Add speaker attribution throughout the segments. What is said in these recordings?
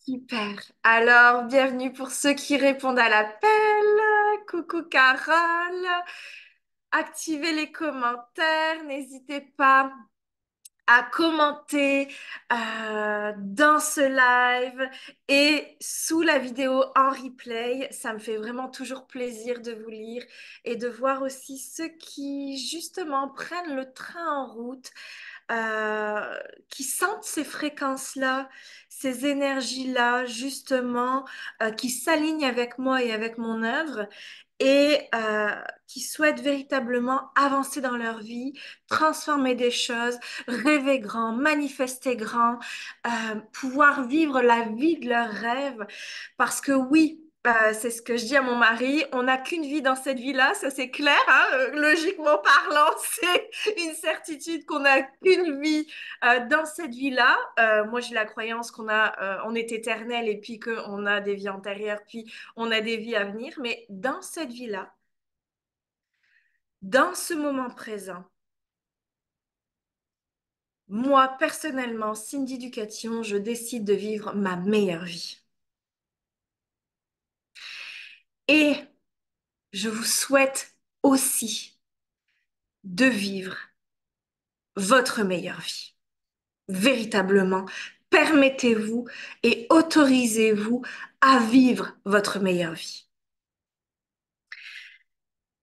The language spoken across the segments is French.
Speaker 1: Super. Alors, bienvenue pour ceux qui répondent à l'appel. Coucou Carole. Activez les commentaires. N'hésitez pas à commenter dans ce live et sous la vidéo en replay. Ça me fait vraiment toujours plaisir de vous lire et de voir aussi ceux qui justement prennent le train en route, euh, qui sentent ces fréquences-là, ces énergies-là, justement, qui s'alignent avec moi et avec mon œuvre et qui souhaitent véritablement avancer dans leur vie, transformer des choses, rêver grand, manifester grand, pouvoir vivre la vie de leurs rêves. Parce que oui, c'est ce que je dis à mon mari, on n'a qu'une vie dans cette vie-là, ça c'est clair, hein, logiquement parlant, c'est une certitude qu'on n'a qu'une vie dans cette vie-là. Moi, j'ai la croyance on est éternel et puis qu'on a des vies antérieures, puis on a des vies à venir. Mais dans cette vie-là, dans ce moment présent, moi, personnellement, Cindy Ducation, je décide de vivre ma meilleure vie. Et je vous souhaite aussi de vivre votre meilleure vie. Véritablement, permettez-vous et autorisez-vous à vivre votre meilleure vie.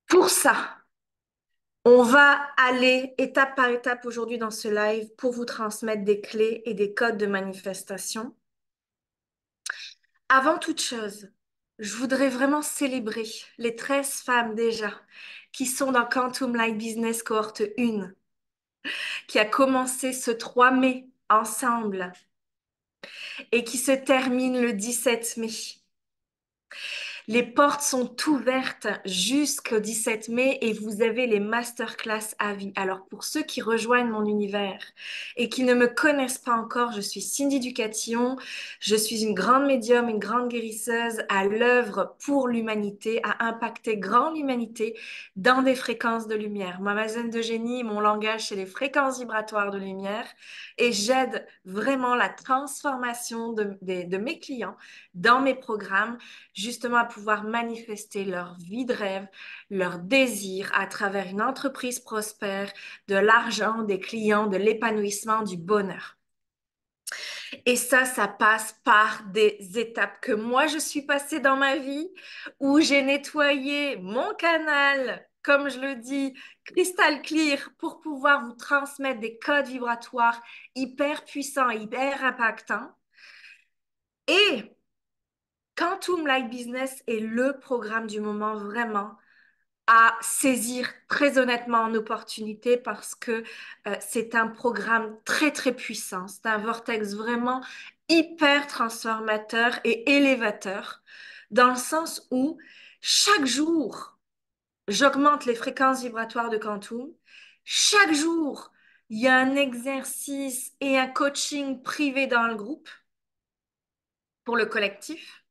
Speaker 1: Pour ça, on va aller étape par étape aujourd'hui dans ce live pour vous transmettre des clés et des codes de manifestation. Avant toute chose, je voudrais vraiment célébrer les 13 femmes déjà qui sont dans Quantum Light Business Cohorte 1, qui a commencé ce 3 mai ensemble et qui se termine le 17 mai. Les portes sont ouvertes jusqu'au 17 mai et vous avez les masterclass à vie. Alors pour ceux qui rejoignent mon univers et qui ne me connaissent pas encore, je suis Cindy Ducation. Je suis une grande médium, une grande guérisseuse à l'œuvre pour l'humanité, à impacter grand l'humanité dans des fréquences de lumière. Ma zone de génie, mon langage, c'est les fréquences vibratoires de lumière et j'aide vraiment la transformation de mes clients dans mes programmes justement à pouvoir manifester leur vie de rêve, leur désir à travers une entreprise prospère, de l'argent, des clients, de l'épanouissement, du bonheur. Et ça passe par des étapes que moi, je suis passée dans ma vie, où j'ai nettoyé mon canal, comme je le dis, cristal clear, pour pouvoir vous transmettre des codes vibratoires hyper puissants, hyper impactants. Et Quantum Light Business est le programme du moment vraiment à saisir très honnêtement en opportunité parce que c'est un programme très très puissant. C'est un vortex vraiment hyper transformateur et élévateur dans le sens où chaque jour, j'augmente les fréquences vibratoires de Quantum. Chaque jour, il y a un exercice et un coaching privé dans le groupe pour le collectif.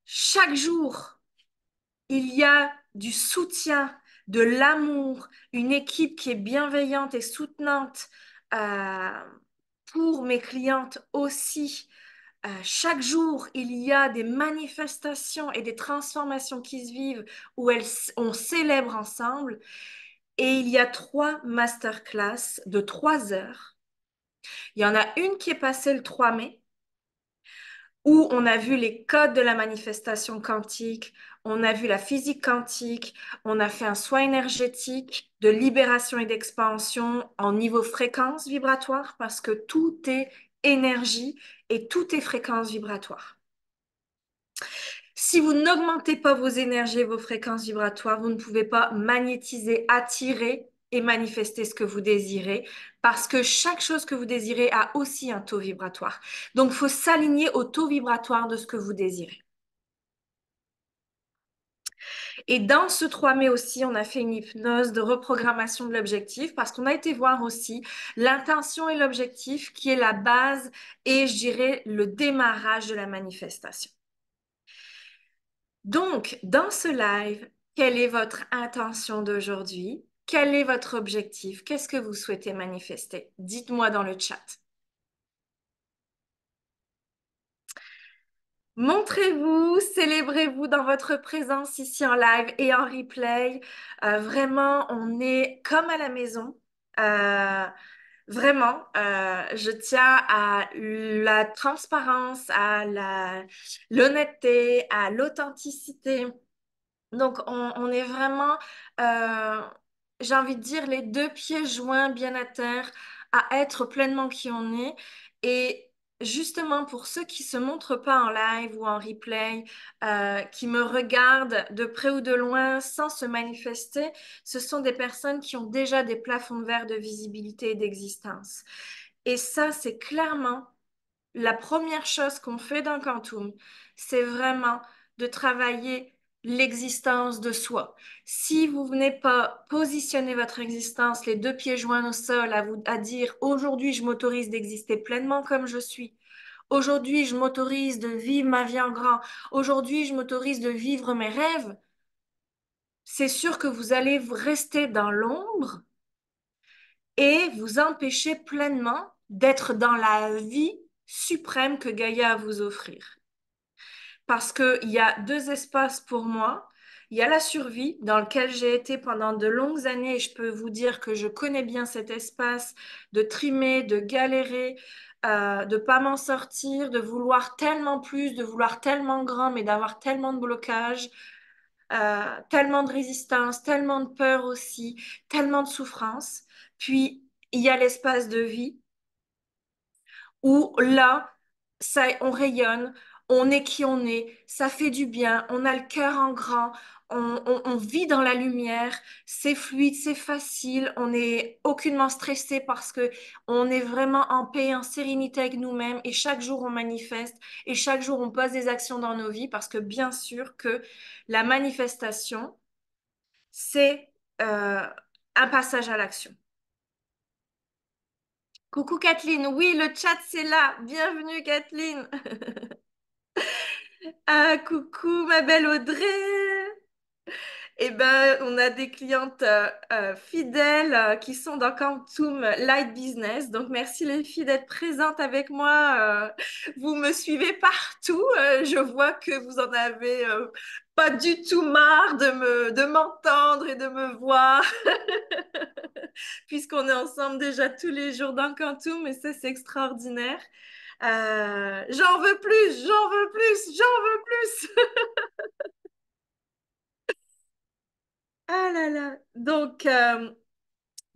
Speaker 1: Chaque jour, il y a du soutien, de l'amour, une équipe qui est bienveillante et soutenante euh, pour mes clientes aussi. Chaque jour, il y a des manifestations et des transformations qui se vivent où on célèbre ensemble. Et il y a 3 masterclass de 3 heures. Il y en a une qui est passée le 3 mai où on a vu les codes de la manifestation quantique, on a vu la physique quantique, on a fait un soin énergétique de libération et d'expansion en niveau fréquence vibratoire parce que tout est énergie et tout est fréquence vibratoire. Si vous n'augmentez pas vos énergies et vos fréquences vibratoires, vous ne pouvez pas magnétiser, attirer et manifester ce que vous désirez parce que chaque chose que vous désirez a aussi un taux vibratoire. Donc, il faut s'aligner au taux vibratoire de ce que vous désirez. Et dans ce 3 mai aussi, on a fait une hypnose de reprogrammation de l'objectif parce qu'on a été voir aussi l'intention et l'objectif qui est la base et je dirais le démarrage de la manifestation. Donc, dans ce live, quelle est votre intention d'aujourd'hui? Quel est votre objectif? Qu'est-ce que vous souhaitez manifester? Dites-moi dans le chat. Montrez-vous, célébrez-vous dans votre présence ici en live et en replay. Vraiment, on est comme à la maison. Euh, Vraiment, je tiens à la transparence, à l'honnêteté, à l'authenticité. Donc, on est vraiment, euh, j'ai envie de dire, les deux pieds joints bien à terre, à être pleinement qui on est. Et justement, pour ceux qui se montrent pas en live ou en replay, qui me regardent de près ou de loin sans se manifester, ce sont des personnes qui ont déjà des plafonds de verre de visibilité et d'existence. Et ça, c'est clairement la première chose qu'on fait dans Quantum, c'est vraiment de travailler l'existence de soi. Si vous venez pas positionner votre existence, les deux pieds joints au sol, à dire aujourd'hui je m'autorise d'exister pleinement comme je suis. Aujourd'hui, je m'autorise de vivre ma vie en grand. Aujourd'hui, je m'autorise de vivre mes rêves. C'est sûr que vous allez vous rester dans l'ombre et vous empêcher pleinement d'être dans la vie suprême que Gaïa a à vous offrir. Parce qu'il y a deux espaces pour moi. Il y a la survie dans lequel j'ai été pendant de longues années et je peux vous dire que je connais bien cet espace de trimer, de galérer, de pas m'en sortir, de vouloir tellement plus, de vouloir tellement grand, mais d'avoir tellement de blocages, tellement de résistance, tellement de peur aussi, tellement de souffrance. Puis, il y a l'espace de vie où là, ça, on rayonne, on est qui on est, ça fait du bien, on a le cœur en grand, on vit dans la lumière, c'est fluide, c'est facile, on n'est aucunement stressé parce que on est vraiment en paix, en sérénité avec nous-mêmes et chaque jour on manifeste et chaque jour on pose des actions dans nos vies parce que bien sûr que la manifestation, c'est un passage à l'action. Coucou Kathleen, oui, le chat c'est là. Bienvenue Kathleen. Ah, coucou ma belle Audrey. Eh ben, on a des clientes fidèles qui sont dans Quantum Light Business. Donc, merci les filles d'être présentes avec moi. Vous me suivez partout. Je vois que vous en avez pas du tout marre de m'entendre et de me voir, puisqu'on est ensemble déjà tous les jours dans Quantum, et ça, c'est extraordinaire. J'en veux plus, j'en veux plus, j'en veux plus. Ah là là. Donc,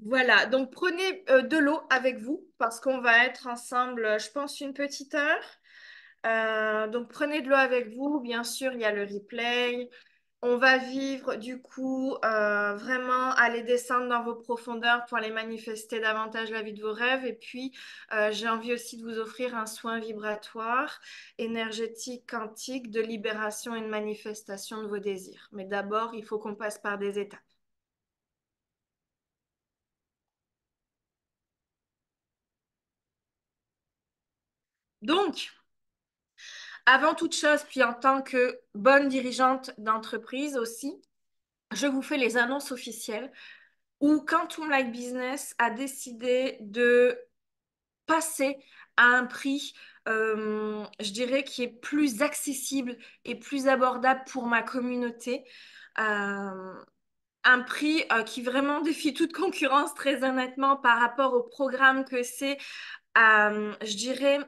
Speaker 1: voilà. Donc, prenez de l'eau avec vous parce qu'on va être ensemble, je pense, une petite heure. Donc, prenez de l'eau avec vous. Bien sûr, il y a le replay. On va vivre du coup vraiment aller descendre dans vos profondeurs pour aller manifester davantage la vie de vos rêves. Et puis, j'ai envie aussi de vous offrir un soin vibratoire, énergétique, quantique, de libération et de manifestation de vos désirs. Mais d'abord, il faut qu'on passe par des étapes. Donc, avant toute chose, puis en tant que bonne dirigeante d'entreprise aussi, je vous fais les annonces officielles où Quantum Light Business a décidé de passer à un prix, je dirais, qui est plus accessible et plus abordable pour ma communauté. Euh, un prix qui vraiment défie toute concurrence, très honnêtement, par rapport au programme que c'est, je dirais,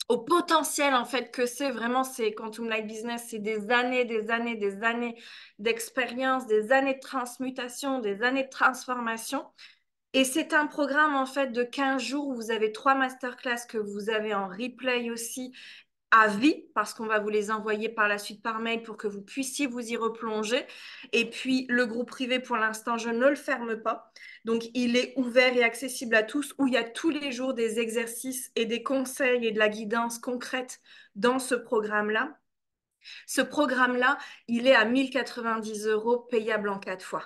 Speaker 1: au potentiel en fait que c'est vraiment c'est Quantum Light Business, c'est des années, des années, des années d'expérience, des années de transmutation, des années de transformation. Et c'est un programme en fait de 15 jours où vous avez trois masterclass que vous avez en replay aussi à vie, parce qu'on va vous les envoyer par la suite par mail pour que vous puissiez vous y replonger. Et puis, le groupe privé, pour l'instant, je ne le ferme pas. Donc, il est ouvert et accessible à tous, où il y a tous les jours des exercices et des conseils et de la guidance concrète dans ce programme-là. Ce programme-là, il est à 1090 € payable en 4 fois.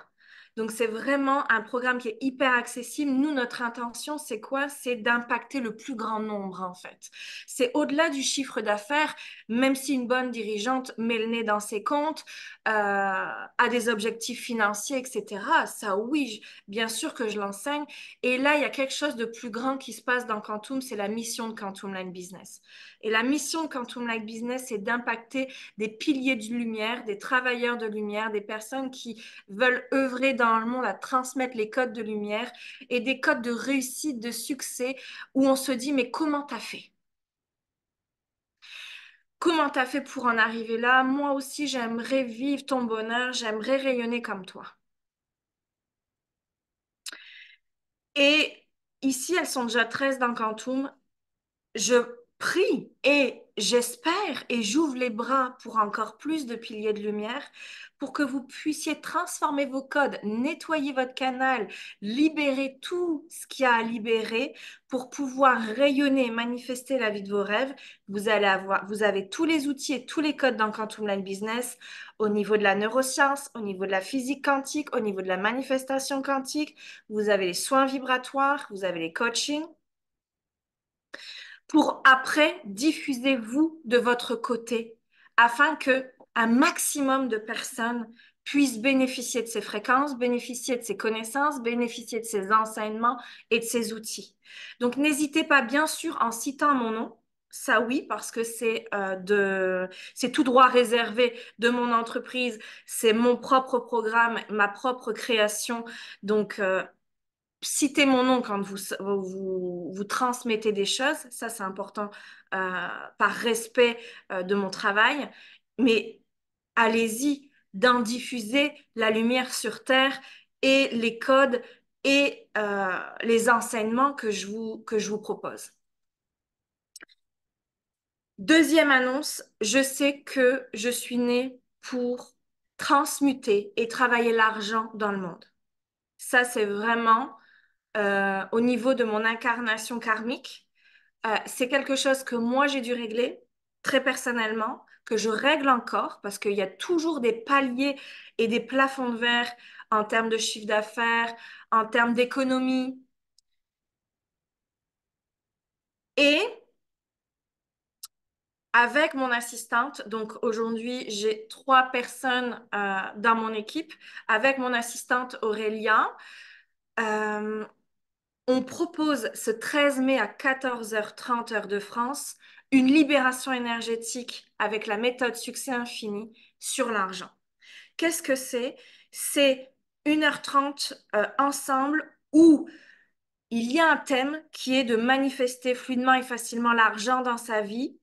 Speaker 1: Donc, c'est vraiment un programme qui est hyper accessible. Nous, notre intention, c'est quoi? C'est d'impacter le plus grand nombre, en fait. C'est au-delà du chiffre d'affaires, même si une bonne dirigeante met le nez dans ses comptes, a des objectifs financiers, etc. Ça, oui, bien sûr que je l'enseigne. Et là, il y a quelque chose de plus grand qui se passe dans Quantum, c'est la mission de Quantum Light Business. Et la mission de Quantum Light Business, c'est d'impacter des piliers de lumière, des travailleurs de lumière, des personnes qui veulent œuvrer dans le monde à transmettre les codes de lumière et des codes de réussite, de succès, où on se dit, mais comment t'as fait? Comment t'as fait pour en arriver là? Moi aussi, j'aimerais vivre ton bonheur, j'aimerais rayonner comme toi. Et ici, elles sont déjà 13 dans Quantum. Je prie et j'espère et j'ouvre les bras pour encore plus de piliers de lumière pour que vous puissiez transformer vos codes, nettoyer votre canal, libérer tout ce qu'il y a à libérer pour pouvoir rayonner et manifester la vie de vos rêves. Vous avez tous les outils et tous les codes dans Quantum Line Business au niveau de la neuroscience, au niveau de la physique quantique, au niveau de la manifestation quantique. Vous avez les soins vibratoires, vous avez les coachings pour après diffuser vous de votre côté afin que un maximum de personnes puissent bénéficier de ces fréquences, bénéficier de ces connaissances, bénéficier de ces enseignements et de ces outils. Donc n'hésitez pas, bien sûr, en citant mon nom. Ça oui, parce que c'est tout droit réservé de mon entreprise, c'est mon propre programme, ma propre création. Donc citez mon nom quand vous transmettez des choses, ça c'est important par respect de mon travail, mais allez-y d'en diffuser la lumière sur Terre et les codes et les enseignements que je vous propose. Deuxième annonce, je sais que je suis née pour transmuter et travailler l'argent dans le monde. Ça, c'est vraiment au niveau de mon incarnation karmique. C'est quelque chose que moi, j'ai dû régler très personnellement, que je règle encore parce qu'il y a toujours des paliers et des plafonds de verre en termes de chiffre d'affaires, en termes d'économie. Et avec mon assistante, donc aujourd'hui, j'ai 3 personnes dans mon équipe. Avec mon assistante Aurélia, euh, on propose ce 13 mai à 14h30 heure de France une libération énergétique avec la méthode succès infini sur l'argent. Qu'est-ce que c'est? C'est 1h30 ensemble où il y a un thème qui est de manifester fluidement et facilement l'argent dans sa vie,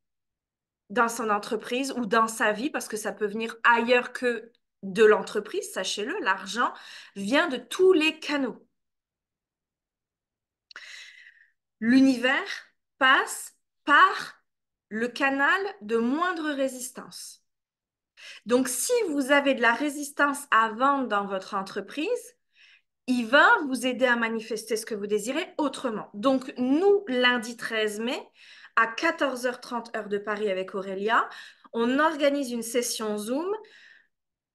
Speaker 1: dans son entreprise ou dans sa vie, parce que ça peut venir ailleurs que de l'entreprise, sachez-le, l'argent vient de tous les canaux. L'univers passe par le canal de moindre résistance. Donc, si vous avez de la résistance à vendre dans votre entreprise, il va vous aider à manifester ce que vous désirez autrement. Donc, nous, lundi 13 mai, à 14h30 heure de Paris avec Aurélia, on organise une session Zoom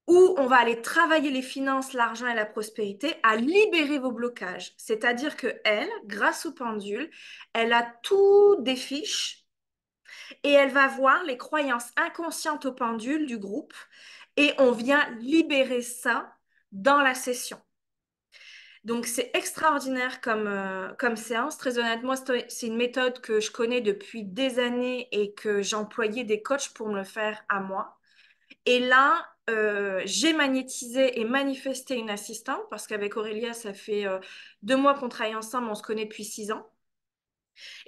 Speaker 1: où on va aller travailler les finances, l'argent et la prospérité, à libérer vos blocages. C'est-à-dire que elle, grâce au pendule, elle a tout des fiches et elle va voir les croyances inconscientes au pendule du groupe et on vient libérer ça dans la session. Donc, c'est extraordinaire comme séance. Très honnêtement, c'est une méthode que je connais depuis des années et que j'employais des coachs pour me le faire à moi. Et là, j'ai magnétisé et manifesté une assistante parce qu'avec Aurélia, ça fait 2 mois qu'on travaille ensemble, on se connaît depuis 6 ans.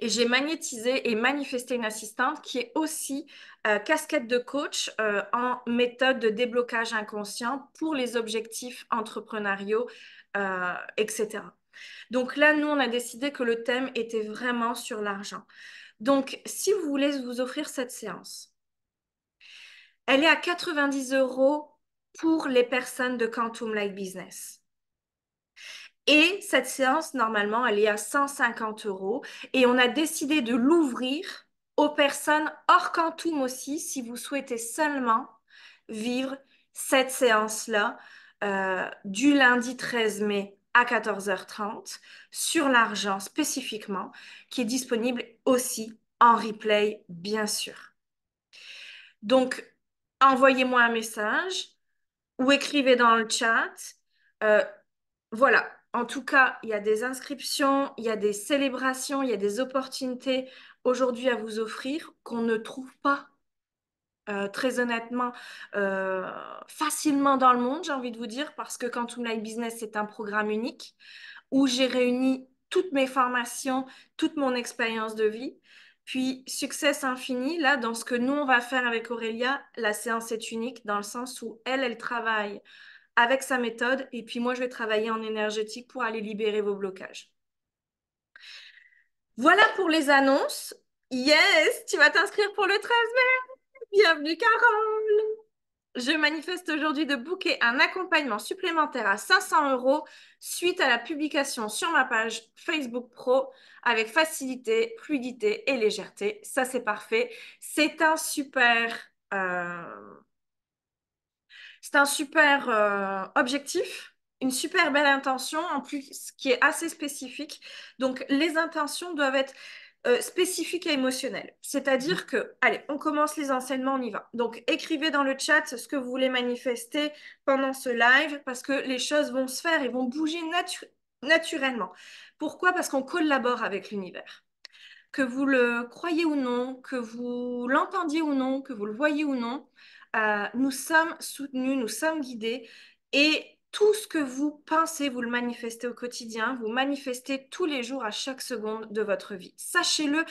Speaker 1: Et j'ai magnétisé et manifesté une assistante qui est aussi casquette de coach en méthode de déblocage inconscient pour les objectifs entrepreneuriaux, etc. Donc là, nous, on a décidé que le thème était vraiment sur l'argent. Donc, si vous voulez vous offrir cette séance, elle est à 90 euros pour les personnes de Quantum Light Business. Et cette séance, normalement, elle est à 150 euros. Et on a décidé de l'ouvrir aux personnes hors Quantum aussi, si vous souhaitez seulement vivre cette séance-là du lundi 13 mai à 14h30 sur l'argent spécifiquement, qui est disponible aussi en replay, bien sûr. Donc, envoyez-moi un message ou écrivez dans le chat. Euh, voilà. En tout cas, il y a des inscriptions, il y a des célébrations, il y a des opportunités aujourd'hui à vous offrir qu'on ne trouve pas, très honnêtement, euh, facilement dans le monde, j'ai envie de vous dire, parce que Quantum Light Business, c'est un programme unique où j'ai réuni toutes mes formations, toute mon expérience de vie. Puis, Success Infini, là, dans ce que nous, on va faire avec Aurélia, la séance est unique dans le sens où elle travaille avec sa méthode et puis moi, je vais travailler en énergétique pour aller libérer vos blocages. Voilà pour les annonces. Yes, tu vas t'inscrire pour le 13 mai. Bienvenue, Carole. Je manifeste aujourd'hui de booker un accompagnement supplémentaire à 500 euros suite à la publication sur ma page Facebook Pro avec facilité, fluidité et légèreté. Ça, c'est parfait. C'est un super, euh, c'est un super objectif, une super belle intention, en plus qui est assez spécifique. Donc, les intentions doivent être spécifiques et émotionnelles. C'est-à-dire que, allez, on commence les enseignements, on y va. Donc, écrivez dans le chat ce que vous voulez manifester pendant ce live parce que les choses vont se faire et vont bouger naturellement. Pourquoi? Parce qu'on collabore avec l'univers. Que vous le croyez ou non, que vous l'entendiez ou non, que vous le voyez ou non, nous sommes soutenus, nous sommes guidés et tout ce que vous pensez, vous le manifestez au quotidien, vous manifestez tous les jours à chaque seconde de votre vie. Sachez-le,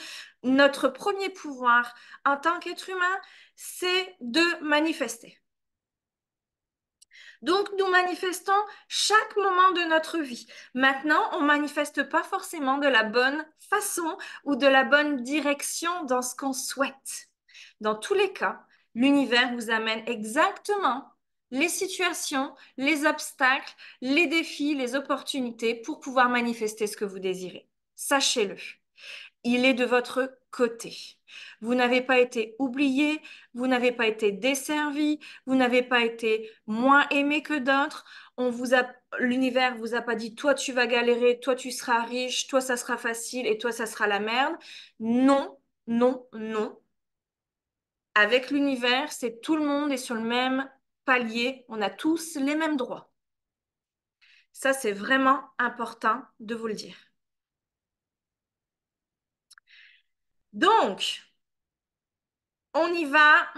Speaker 1: notre premier pouvoir en tant qu'être humain, c'est de manifester. Donc, nous manifestons chaque moment de notre vie. Maintenant, on ne manifeste pas forcément de la bonne façon ou de la bonne direction dans ce qu'on souhaite. Dans tous les cas, l'univers vous amène exactement les situations, les obstacles, les défis, les opportunités pour pouvoir manifester ce que vous désirez. Sachez-le. Il est de votre côté. Vous n'avez pas été oublié, vous n'avez pas été desservi, vous n'avez pas été moins aimé que d'autres. L'univers vous a pas dit, toi tu vas galérer, toi tu seras riche, toi ça sera facile et toi ça sera la merde. Non, non, non. Avec l'univers, c'est tout le monde est sur le même palier. On a tous les mêmes droits. Ça, c'est vraiment important de vous le dire. Donc, on y va.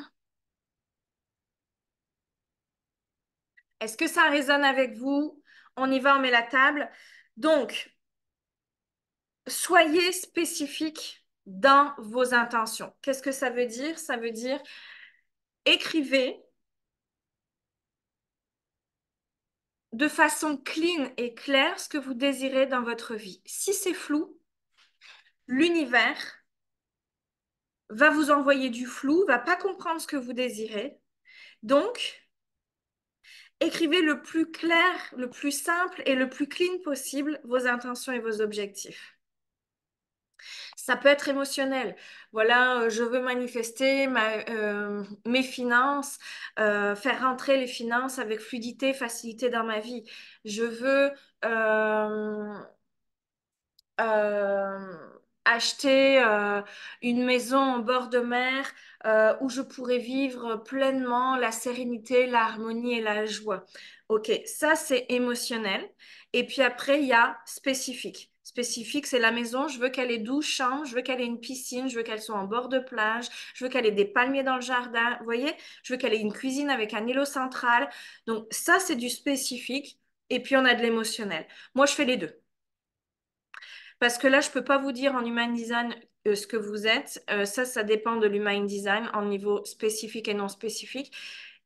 Speaker 1: Est-ce que ça résonne avec vous? On y va, on met la table. Donc, soyez spécifique dans vos intentions. Qu'est-ce que ça veut dire? Ça veut dire écrivez de façon clean et claire ce que vous désirez dans votre vie. Si c'est flou, l'univers va vous envoyer du flou, va pas comprendre ce que vous désirez. Donc, écrivez le plus clair, le plus simple et le plus clean possible vos intentions et vos objectifs. Ça peut être émotionnel. Voilà, je veux manifester mes finances, faire rentrer les finances avec fluidité, facilité dans ma vie. Je veux euh, euh, acheter une maison en bord de mer où je pourrais vivre pleinement la sérénité, l'harmonie et la joie. Ok, ça c'est émotionnel. Et puis après, il y a spécifique. Spécifique, c'est la maison, je veux qu'elle ait 12 chambres, je veux qu'elle ait une piscine, je veux qu'elle soit en bord de plage, je veux qu'elle ait des palmiers dans le jardin, vous voyez? Je veux qu'elle ait une cuisine avec un îlot central. Donc ça, c'est du spécifique. Et puis on a de l'émotionnel. Moi, je fais les deux. Parce que là, je ne peux pas vous dire en human design ce que vous êtes. Ça dépend de l'human design en niveau spécifique et non spécifique.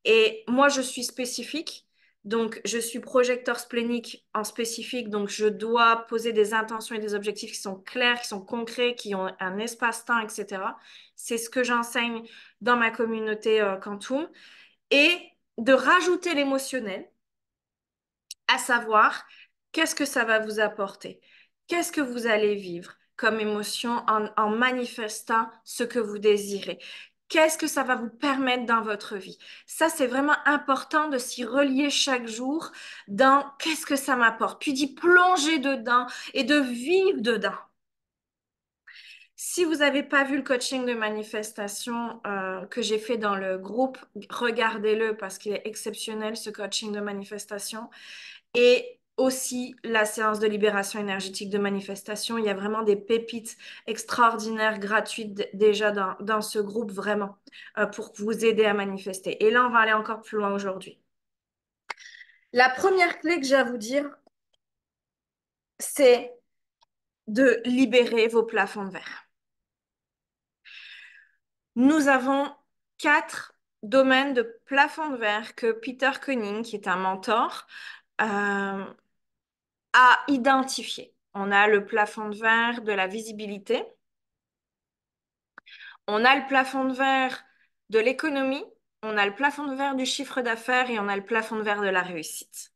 Speaker 1: Et moi, je suis spécifique. Donc, je suis projecteur splénique en spécifique. Donc, je dois poser des intentions et des objectifs qui sont clairs, qui sont concrets, qui ont un espace-temps, etc. C'est ce que j'enseigne dans ma communauté Quantum. Et de rajouter l'émotionnel, à savoir qu'est-ce que ça va vous apporter, qu'est-ce que vous allez vivre comme émotion en manifestant ce que vous désirez. Qu'est-ce que ça va vous permettre dans votre vie? Ça, c'est vraiment important de s'y relier chaque jour dans qu'est-ce que ça m'apporte, puis d'y plonger dedans et de vivre dedans. Si vous n'avez pas vu le coaching de manifestation que j'ai fait dans le groupe, regardez-le parce qu'il est exceptionnel, ce coaching de manifestation. Et aussi la séance de libération énergétique de manifestation. Il y a vraiment des pépites extraordinaires, gratuites déjà dans ce groupe, vraiment, pour vous aider à manifester. Et là, on va aller encore plus loin aujourd'hui. La première clé que j'ai à vous dire, c'est de libérer vos plafonds de verre. Nous avons 4 domaines de plafond de verre que Peter Koenig, qui est un mentor, euh, a identifié. On a le plafond de verre de la visibilité, on a le plafond de verre de l'économie, on a le plafond de verre du chiffre d'affaires et on a le plafond de verre de la réussite.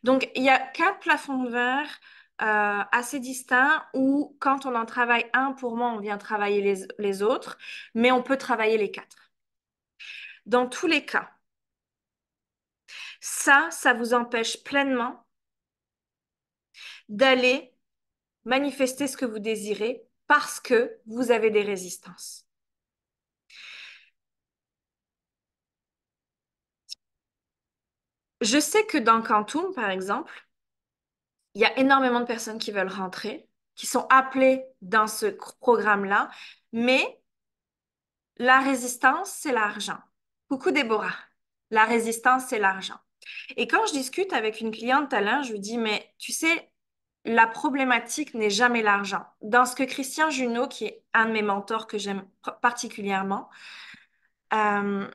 Speaker 1: Donc, il y a 4 plafonds de verre assez distincts où, quand on en travaille un pour moi, on vient travailler les autres, mais on peut travailler les 4. Dans tous les cas, ça vous empêche pleinement d'aller manifester ce que vous désirez parce que vous avez des résistances. Je sais que dans Quantum, par exemple, il y a énormément de personnes qui veulent rentrer, qui sont appelées dans ce programme-là, mais la résistance, c'est l'argent. Coucou Déborah. La résistance, c'est l'argent. Et quand je discute avec une cliente talent, je lui dis, mais tu sais, la problématique n'est jamais l'argent. Dans ce que Christian Junot, qui est un de mes mentors que j'aime particulièrement, euh,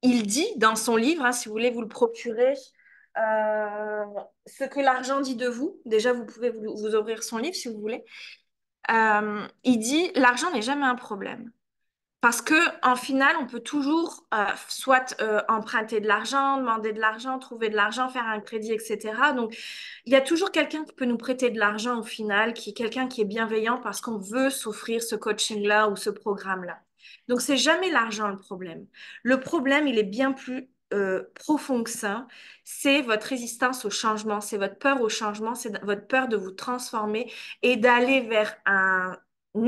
Speaker 1: il dit dans son livre, hein, si vous voulez vous le procurer, euh, ce que l'argent dit de vous. Déjà, vous pouvez vous ouvrir son livre si vous voulez. Il dit, l'argent n'est jamais un problème. Parce que en final, on peut toujours soit emprunter de l'argent, demander de l'argent, trouver de l'argent, faire un crédit, etc. Donc, il y a toujours quelqu'un qui peut nous prêter de l'argent au final, qui est quelqu'un qui est bienveillant parce qu'on veut s'offrir ce coaching-là ou ce programme-là. Donc, c'est jamais l'argent le problème. Le problème, il est bien plus profond que ça. C'est votre résistance au changement, c'est votre peur au changement, c'est votre peur de vous transformer et d'aller vers un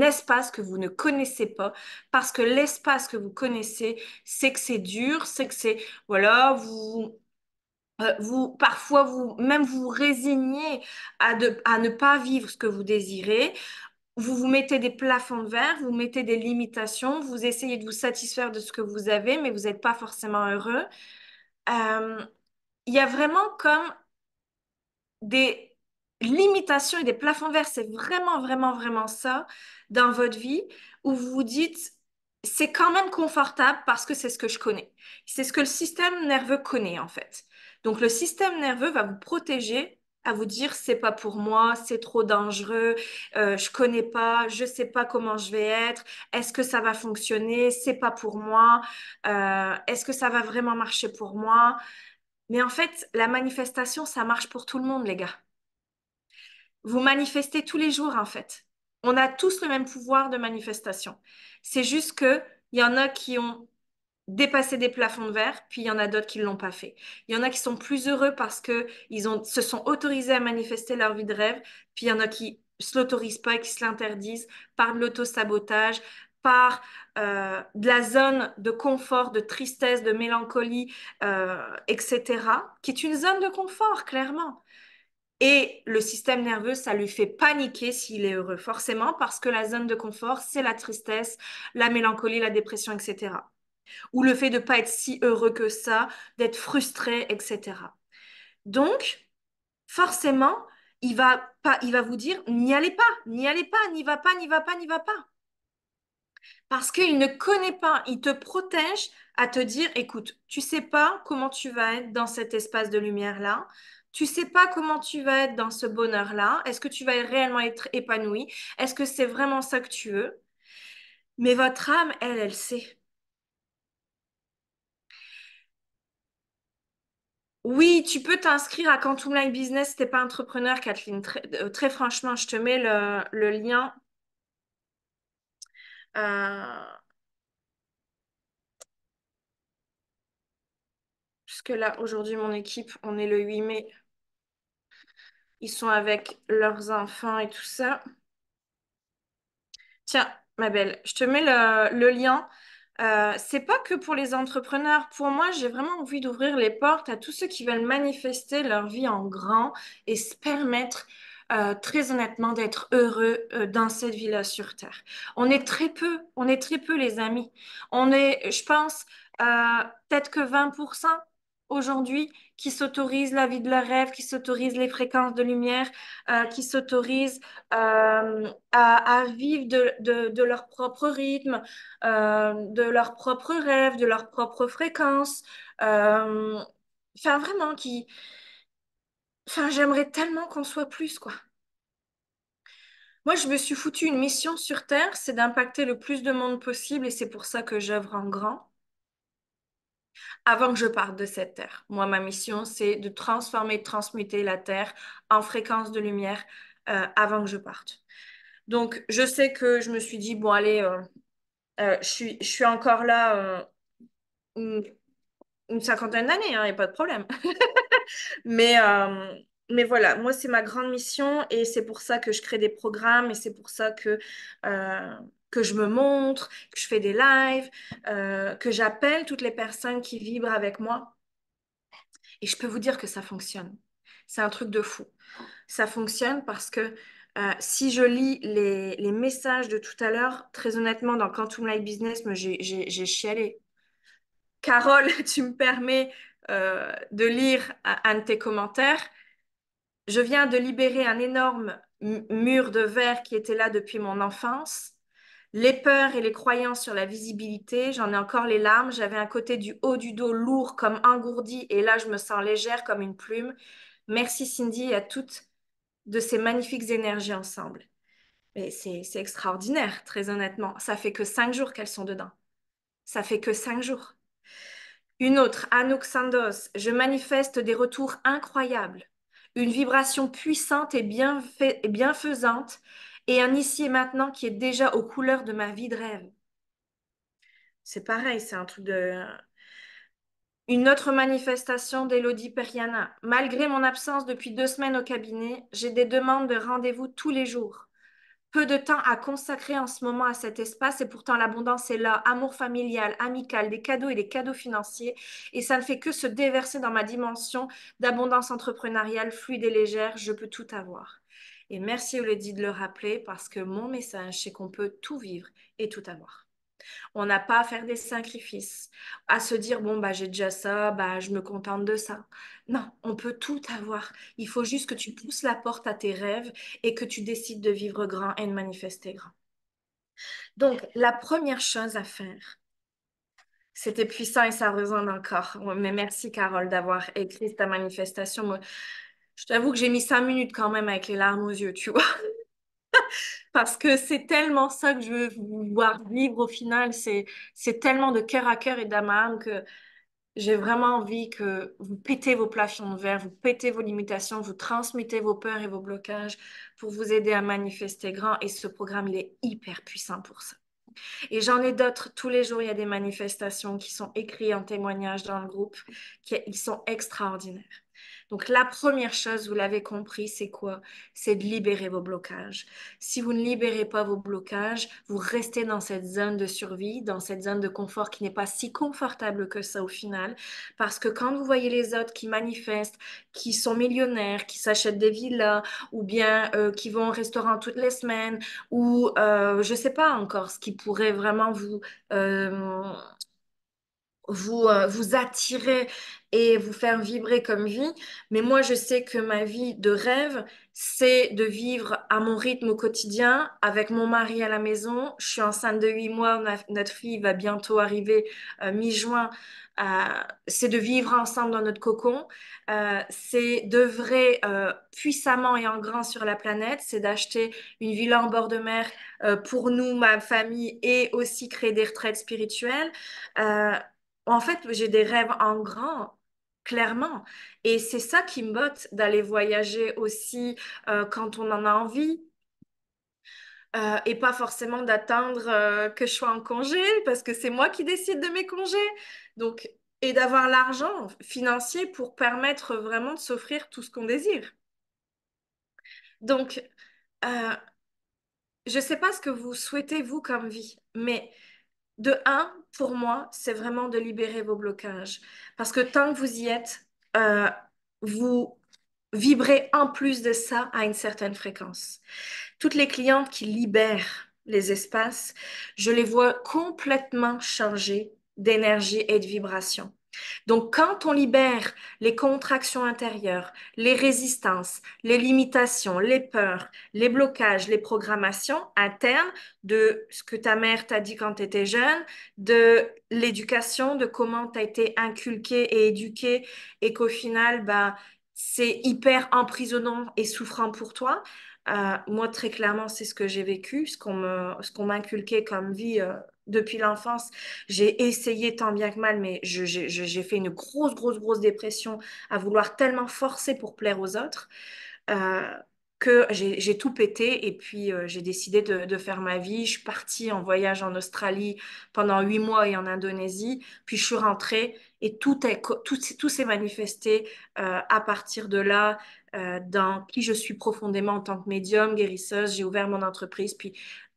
Speaker 1: espace que vous ne connaissez pas parce que l'espace que vous connaissez, c'est que c'est dur, c'est que c'est, voilà, parfois, même vous résignez à ne pas vivre ce que vous désirez. Vous vous mettez des plafonds de verre, vous mettez des limitations, vous essayez de vous satisfaire de ce que vous avez, mais vous n'êtes pas forcément heureux. Euh, Il y a vraiment comme des limitations et des plafonds verts, c'est vraiment, vraiment, vraiment ça dans votre vie où vous vous dites, c'est quand même confortable parce que c'est ce que je connais. C'est ce que le système nerveux connaît en fait. Donc le système nerveux va vous protéger à vous dire, c'est pas pour moi, c'est trop dangereux, je connais pas, je sais pas comment je vais être, est-ce que ça va fonctionner, c'est pas pour moi, est-ce que ça va vraiment marcher pour moi? Mais en fait, la manifestation, ça marche pour tout le monde, les gars. Vous manifestez tous les jours, en fait. On a tous le même pouvoir de manifestation. C'est juste que il y en a qui ont dépassé des plafonds de verre, puis il y en a d'autres qui ne l'ont pas fait. Il y en a qui sont plus heureux parce que se sont autorisés à manifester leur vie de rêve, puis il y en a qui se l'autorisent pas et qui se l'interdisent par de l'auto-sabotage, par de la zone de confort, de tristesse, de mélancolie, etc., qui est une zone de confort, clairement. Et le système nerveux, ça lui fait paniquer s'il est heureux, forcément, parce que la zone de confort, c'est la tristesse, la mélancolie, la dépression, etc. Ou le fait de ne pas être si heureux que ça, d'être frustré, etc. Donc, forcément, il va vous dire, n'y allez pas, n'y va pas, n'y va pas, n'y va pas. Parce qu'il ne connaît pas, il te protège à te dire, écoute, tu sais pas comment tu vas être dans cet espace de lumière-là, tu sais pas comment tu vas être dans ce bonheur-là, est-ce que tu vas réellement être épanoui, est-ce que c'est vraiment ça que tu veux? Mais votre âme, elle sait. Oui, tu peux t'inscrire à Quantum Life Business si t'es pas entrepreneur, Kathleen. Très franchement, je te mets le lien. que là, aujourd'hui, mon équipe, on est le 8 mai. Ils sont avec leurs enfants et tout ça. Tiens, ma belle, je te mets le lien. C'est pas que pour les entrepreneurs. Pour moi, j'ai vraiment envie d'ouvrir les portes à tous ceux qui veulent manifester leur vie en grand et se permettre, très honnêtement, d'être heureux, dans cette vie-là sur Terre. On est très peu, les amis. On est, je pense, peut-être que 20% aujourd'hui qui s'autorisent la vie de leur rêve, qui s'autorisent les fréquences de lumière, qui s'autorisent à vivre de leur propre rythme, de leurs propres rêves, de leurs propres fréquences. Euh, enfin, vraiment, enfin, j'aimerais tellement qu'on soit plus, quoi. Moi, je me suis foutu une mission sur Terre, c'est d'impacter le plus de monde possible et c'est pour ça que j'œuvre en grand avant que je parte de cette Terre. Moi, ma mission, c'est de transformer, de transmuter la Terre en fréquence de lumière avant que je parte. Donc, je sais que je me suis dit, bon, allez, je suis encore là une, une cinquantaine d'années, il n'y a pas de problème. Mais, euh, mais voilà, moi, c'est ma grande mission et c'est pour ça que je crée des programmes et c'est pour ça que je me montre, que je fais des lives, que j'appelle toutes les personnes qui vibrent avec moi. Et je peux vous dire que ça fonctionne. C'est un truc de fou. Ça fonctionne parce que si je lis les messages de tout à l'heure, très honnêtement, dans Quantum Light Business, moi, j'ai chialé. Carole, tu me permets de lire un de tes commentaires. Je viens de libérer un énorme mur de verre qui était là depuis mon enfance. Les peurs et les croyances sur la visibilité, j'en ai encore les larmes. J'avais un côté du haut du dos lourd comme engourdi et là, je me sens légère comme une plume. Merci Cindy et à toutes de ces magnifiques énergies ensemble. Mais c'est extraordinaire, très honnêtement. Ça fait que 5 jours qu'elles sont dedans. Ça fait que 5 jours. Une autre, Anouk Sandos, je manifeste des retours incroyables, une vibration puissante et bienfaisante, et un ici et maintenant qui est déjà aux couleurs de ma vie de rêve. C'est pareil, c'est un truc de... Une autre manifestation d'Elodie Periana. Malgré mon absence depuis 2 semaines au cabinet, j'ai des demandes de rendez-vous tous les jours. Peu de temps à consacrer en ce moment à cet espace et pourtant l'abondance est là, amour familial, amical, des cadeaux et des cadeaux financiers et ça ne fait que se déverser dans ma dimension d'abondance entrepreneuriale fluide et légère, je peux tout avoir. Et merci Elodie de le rappeler parce que mon message c'est qu'on peut tout vivre et tout avoir. On n'a pas à faire des sacrifices, à se dire, bon, bah, j'ai déjà ça, bah, je me contente de ça. Non, on peut tout avoir. Il faut juste que tu pousses la porte à tes rêves et que tu décides de vivre grand et de manifester grand. Donc, la première chose à faire, c'était puissant et ça résonne encore. Ouais, mais merci, Carole, d'avoir écrit ta manifestation. Moi, je t'avoue que j'ai mis 5 minutes quand même avec les larmes aux yeux, tu vois, parce que c'est tellement ça que je veux voir vivre au final. C'est tellement de cœur à cœur et d'âme à âme que j'ai vraiment envie que vous pétez vos plafonds de verre, vous pétez vos limitations, vous transmettez vos peurs et vos blocages pour vous aider à manifester grand. Et ce programme, il est hyper puissant pour ça. Et j'en ai d'autres. Tous les jours, il y a des manifestations qui sont écrites en témoignage dans le groupe. Ils sont extraordinaires. Donc, la première chose, vous l'avez compris, c'est quoi? C'est de libérer vos blocages. Si vous ne libérez pas vos blocages, vous restez dans cette zone de survie, dans cette zone de confort qui n'est pas si confortable que ça au final. Parce que quand vous voyez les autres qui manifestent, qui sont millionnaires, qui s'achètent des villas, ou bien qui vont au restaurant toutes les semaines, ou je ne sais pas encore ce qui pourrait vraiment euh, vous attirer et vous faire vibrer comme vie. Mais moi, je sais que ma vie de rêve, c'est de vivre à mon rythme au quotidien avec mon mari à la maison. Je suis enceinte de 8 mois, notre fille va bientôt arriver mi-juin. C'est de vivre ensemble dans notre cocon. C'est d'œuvrer puissamment et en grand sur la planète. C'est d'acheter une villa en bord de mer pour nous, ma famille, et aussi créer des retraites spirituelles. Euh, En fait, j'ai des rêves en grand, clairement. Et c'est ça qui me botte d'aller voyager aussi quand on en a envie. Et pas forcément d'attendre que je sois en congé parce que c'est moi qui décide de mes congés. Donc, et d'avoir l'argent financier pour permettre vraiment de s'offrir tout ce qu'on désire. Donc, euh, je ne sais pas ce que vous souhaitez, vous, comme vie, mais de un, pour moi, c'est vraiment de libérer vos blocages. Parce que tant que vous y êtes, vous vibrez en plus de ça à une certaine fréquence. Toutes les clientes qui libèrent les espaces, je les vois complètement changer d'énergie et de vibration. Donc, quand on libère les contractions intérieures, les résistances, les limitations, les peurs, les blocages, les programmations internes de ce que ta mère t'a dit quand tu étais jeune, de l'éducation, de comment tu as été inculqué et éduqué et qu'au final, bah, c'est hyper emprisonnant et souffrant pour toi. Moi, très clairement, c'est ce que j'ai vécu, ce qu'on m'inculquait comme vie depuis l'enfance. J'ai essayé tant bien que mal, mais j'ai fait une grosse dépression à vouloir tellement forcer pour plaire aux autres euh, que j'ai tout pété et puis j'ai décidé de faire ma vie. Je suis partie en voyage en Australie pendant 8 mois et en Indonésie, puis je suis rentrée et tout s'est manifesté à partir de là dans qui je suis profondément en tant que médium, guérisseuse. J'ai ouvert mon entreprise, puis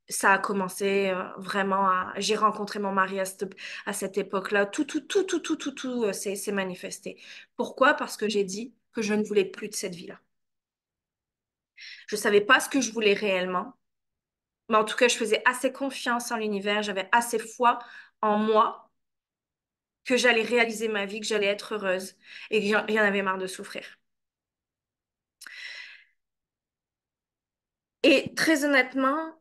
Speaker 1: ça a commencé vraiment j'ai rencontré mon mari à cette époque-là. Tout s'est manifesté. Pourquoi? Parce que j'ai dit que je ne voulais plus de cette vie-là. Je savais pas ce que je voulais réellement, mais en tout cas, je faisais assez confiance en l'univers, j'avais assez foi en moi que j'allais réaliser ma vie, que j'allais être heureuse et que j'en avais marre de souffrir. Et très honnêtement,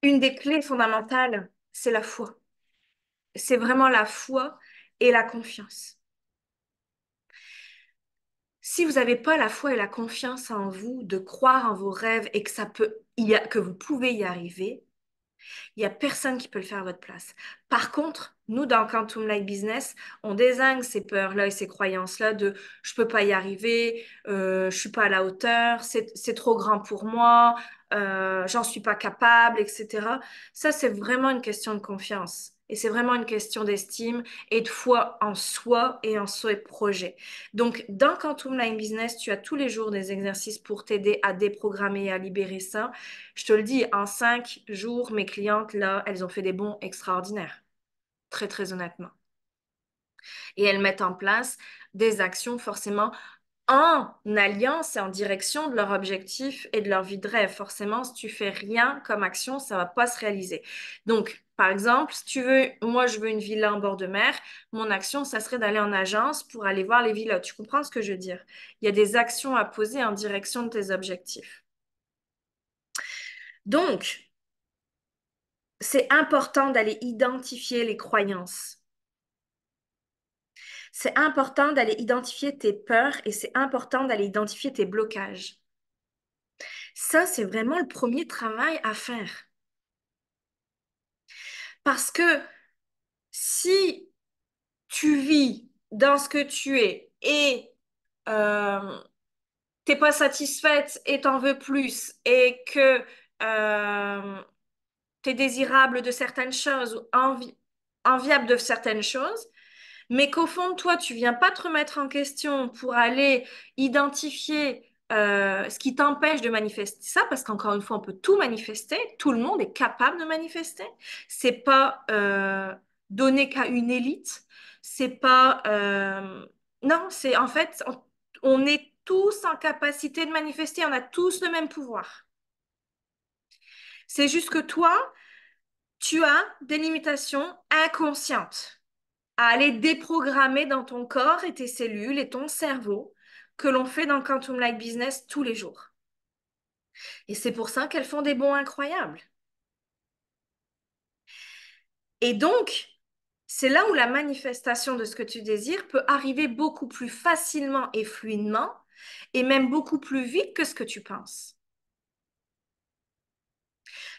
Speaker 1: une des clés fondamentales, c'est la foi. C'est vraiment la foi et la confiance. Si vous n'avez pas la foi et la confiance en vous, de croire en vos rêves et que que vous pouvez y arriver, il n'y a personne qui peut le faire à votre place. Par contre, nous, dans Quantum Light Business, on désingue ces peurs-là et ces croyances-là de je peux pas y arriver, je suis pas à la hauteur, c'est trop grand pour moi, j'en suis pas capable, etc. Ça, c'est vraiment une question de confiance. Et c'est vraiment une question d'estime et de foi en soi et en soi projet. Donc, dans Quantum Light Business, tu as tous les jours des exercices pour t'aider à déprogrammer et à libérer ça. Je te le dis, en 5 jours, mes clientes, là, elles ont fait des bons extraordinaires, très honnêtement. Et elles mettent en place des actions forcément en alliance et en direction de leur objectif et de leur vie de rêve. Forcément, si tu fais rien comme action, ça va pas se réaliser. Donc, par exemple, si tu veux, moi, je veux une villa en bord de mer, mon action, ça serait d'aller en agence pour aller voir les villas. Tu comprends ce que je veux dire? Il y a des actions à poser en direction de tes objectifs. Donc, c'est important d'aller identifier les croyances. C'est important d'aller identifier tes peurs et c'est important d'aller identifier tes blocages. Ça, c'est vraiment le premier travail à faire. Parce que si tu vis dans ce que tu es et euh, t'es pas satisfaite et t'en veux plus et que t'es désirable de certaines choses ou enviable de certaines choses, mais qu'au fond de toi, tu viens pas te remettre en question pour aller identifier ce qui t'empêche de manifester ça, parce qu'encore une fois, on peut tout manifester, tout le monde est capable de manifester. C'est pas donné qu'à une élite, c'est pas non, c'est en fait on est tous en capacité de manifester, on a tous le même pouvoir. C'est juste que toi, tu as des limitations inconscientes à aller déprogrammer dans ton corps et tes cellules et ton cerveau que l'on fait dans Quantum Light Business tous les jours. Et c'est pour ça qu'elles font des bons incroyables. Et donc, c'est là où la manifestation de ce que tu désires peut arriver beaucoup plus facilement et fluidement et même beaucoup plus vite que ce que tu penses.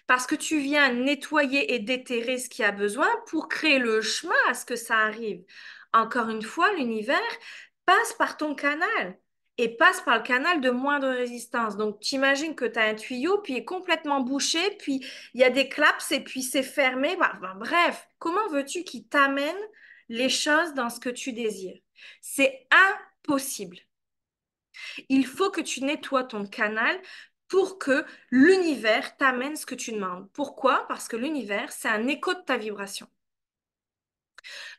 Speaker 1: Parce que tu viens nettoyer et déterrer ce qui a besoin pour créer le chemin à ce que ça arrive. Encore une fois, l'univers passe par ton canal. et passe par le canal de moindre résistance. Donc, tu imagines que tu as un tuyau, puis il est complètement bouché, puis il y a des claps et puis c'est fermé. Bref, comment veux-tu qu'il t'amène les choses dans ce que tu désires? C'est impossible. Il faut que tu nettoies ton canal pour que l'univers t'amène ce que tu demandes. Pourquoi? Parce que l'univers, c'est un écho de ta vibration.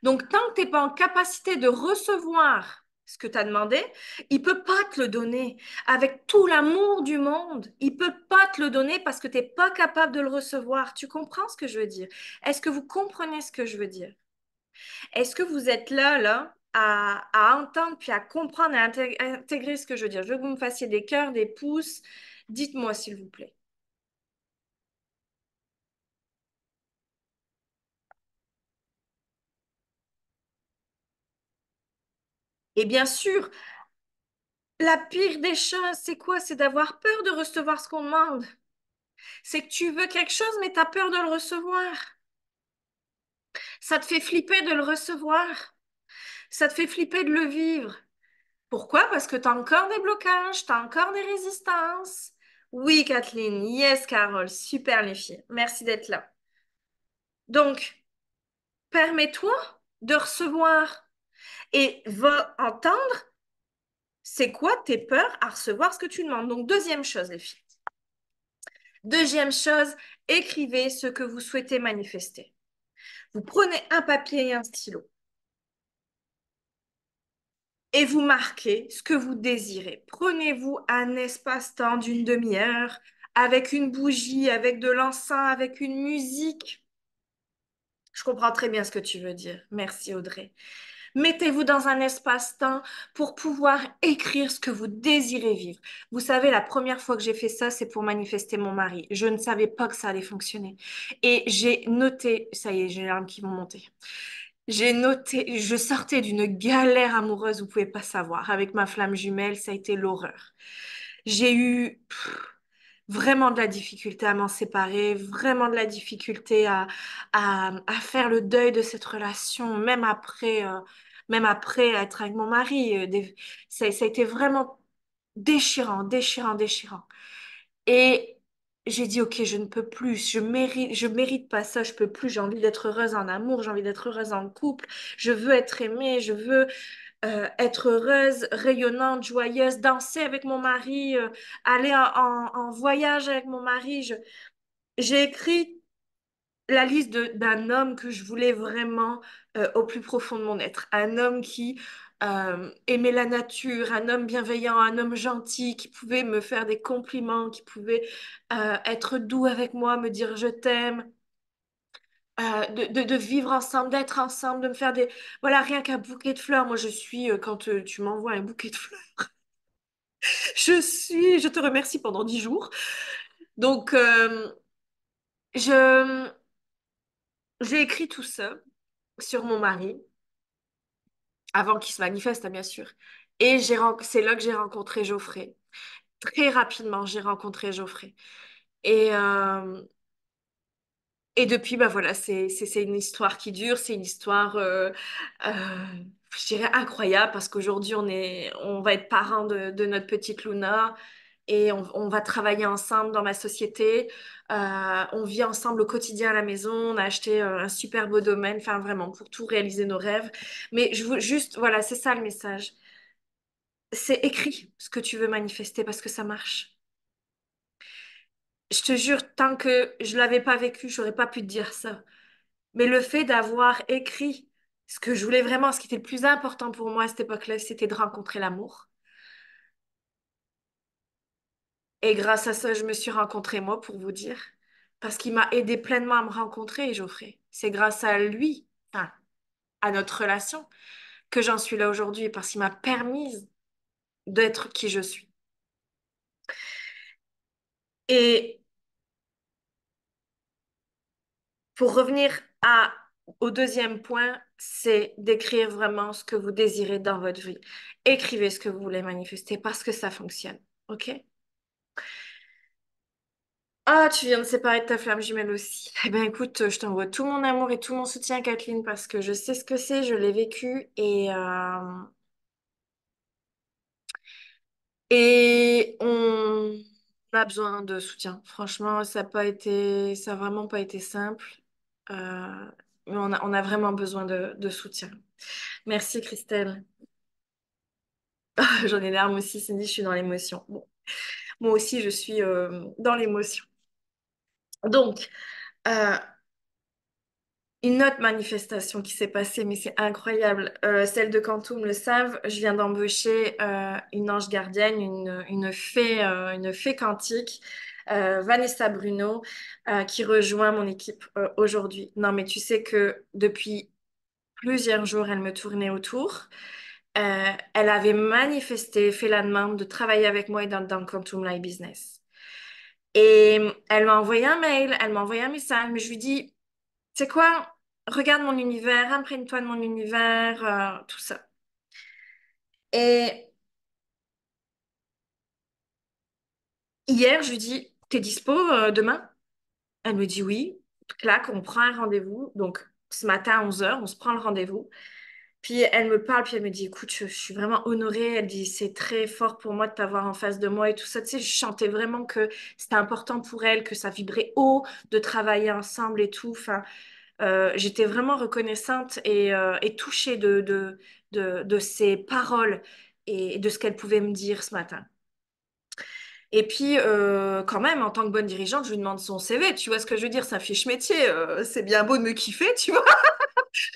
Speaker 1: Donc, tant que tu n'es pas en capacité de recevoir ce que tu as demandé, il ne peut pas te le donner. Avec tout l'amour du monde, il ne peut pas te le donner parce que tu n'es pas capable de le recevoir. Tu comprends ce que je veux dire? Est-ce que vous comprenez ce que je veux dire? Est-ce que vous êtes là, à entendre, puis à comprendre et à intégrer ce que je veux dire? Je veux que vous me fassiez des cœurs, des pouces. Dites-moi, s'il vous plaît. Et bien sûr, la pire des choses, c'est quoi? C'est d'avoir peur de recevoir ce qu'on demande. C'est que tu veux quelque chose, mais tu as peur de le recevoir. Ça te fait flipper de le recevoir. Ça te fait flipper de le vivre. Pourquoi? Parce que tu as encore des blocages, tu as encore des résistances. Oui, Kathleen. Yes, Carole. Super, les filles. Merci d'être là. Donc, permets-toi de recevoir et va entendre c'est quoi tes peurs à recevoir ce que tu demandes. Donc, deuxième chose, les filles. Deuxième chose, écrivez ce que vous souhaitez manifester. Vous prenez un papier et un stylo et vous marquez ce que vous désirez. Prenez-vous un espace-temps d'une demi-heure avec une bougie, avec de l'encens, avec une musique. Je comprends très bien ce que tu veux dire. Merci Audrey. Mettez-vous dans un espace-temps pour pouvoir écrire ce que vous désirez vivre. Vous savez, la première fois que j'ai fait ça, c'est pour manifester mon mari. Je ne savais pas que ça allait fonctionner. Et j'ai noté, ça y est, j'ai les larmes qui vont monter. J'ai noté, je sortais d'une galère amoureuse, vous pouvez pas savoir. Avec ma flamme jumelle, ça a été l'horreur. J'ai eu vraiment de la difficulté à m'en séparer, vraiment de la difficulté à faire le deuil de cette relation, même après être avec mon mari. Ça a été vraiment déchirant, déchirant, déchirant. Et j'ai dit, OK, je ne peux plus, je mérite pas ça, je peux plus, j'ai envie d'être heureuse en amour, j'ai envie d'être heureuse en couple, je veux être aimée, je veux être heureuse, rayonnante, joyeuse, danser avec mon mari, aller en voyage avec mon mari. J'ai écrit la liste d'un homme que je voulais vraiment au plus profond de mon être. Un homme qui aimait la nature, un homme bienveillant, un homme gentil, qui pouvait me faire des compliments, qui pouvait être doux avec moi, me dire je t'aime. De vivre ensemble, d'être ensemble, de me faire des... Voilà, rien qu'un bouquet de fleurs. Moi, je suis, quand tu m'envoies un bouquet de fleurs, je te remercie pendant 10 jours. Donc, je, j'ai écrit tout ça sur mon mari, avant qu'il se manifeste, hein, bien sûr. Et c'est là que j'ai rencontré Geoffrey. Très rapidement, j'ai rencontré Geoffrey. Et, euh, Et depuis, bah voilà, c'est une histoire qui dure, c'est une histoire, euh, je dirais, incroyable parce qu'aujourd'hui, on va être parents de notre petite Luna et on va travailler ensemble dans ma société. On vit ensemble au quotidien à la maison. On a acheté un super beau domaine, enfin vraiment, pour tout réaliser nos rêves. Mais je veux juste, voilà, c'est ça le message. C'est écrit ce que tu veux manifester parce que ça marche. Je te jure, tant que je l'avais pas vécu, j'aurais pas pu te dire ça. Mais le fait d'avoir écrit ce que je voulais vraiment, ce qui était le plus important pour moi à cette époque-là, c'était de rencontrer l'amour. Et grâce à ça, je me suis rencontrée moi, pour vous dire, parce qu'il m'a aidé pleinement à me rencontrer, Geoffrey. C'est grâce à lui, enfin, à notre relation, que j'en suis là aujourd'hui, parce qu'il m'a permis d'être qui je suis. Et pour revenir au deuxième point, c'est d'écrire vraiment ce que vous désirez dans votre vie. Écrivez ce que vous voulez manifester parce que ça fonctionne. OK? Ah, tu viens de séparer de ta flamme jumelle aussi. Eh bien, écoute, je t'envoie tout mon amour et tout mon soutien, Kathleen, parce que je sais ce que c'est, je l'ai vécu Et on a besoin de soutien. Franchement, ça a vraiment pas été simple. Euh, mais on a vraiment besoin de soutien. Merci, Christelle. J'en ai les larmes aussi, Cindy, je suis dans l'émotion. Bon, moi aussi, je suis dans l'émotion. Donc, euh, une autre manifestation qui s'est passée, mais c'est incroyable. Celle de Quantum le savent, je viens d'embaucher une ange gardienne, une fée quantique, Vanessa Bruno, qui rejoint mon équipe aujourd'hui. Non, mais tu sais que depuis plusieurs jours, elle me tournait autour. Elle avait manifesté, fait la demande de travailler avec moi dans Quantum Life Business. Et elle m'a envoyé un mail, elle m'a envoyé un message, mais je lui dis, tu sais quoi? Regarde mon univers, imprègne-toi de mon univers, tout ça. Et hier, je lui dis, t'es dispo demain? Elle me dit oui. Clac, on prend un rendez-vous. Donc, ce matin à 11 heures, on se prend le rendez-vous. Puis elle me parle, puis elle me dit, écoute, je suis vraiment honorée. Elle dit, c'est très fort pour moi de t'avoir en face de moi et tout ça. Tu sais, je chantais vraiment que c'était important pour elle, que ça vibrait haut, de travailler ensemble et tout. Enfin, j'étais vraiment reconnaissante et touchée de ses paroles et de ce qu'elle pouvait me dire ce matin. Et puis, quand même, en tant que bonne dirigeante, je lui demande son CV. Tu vois ce que je veux dire? Sa fiche métier, c'est bien beau de me kiffer, tu vois.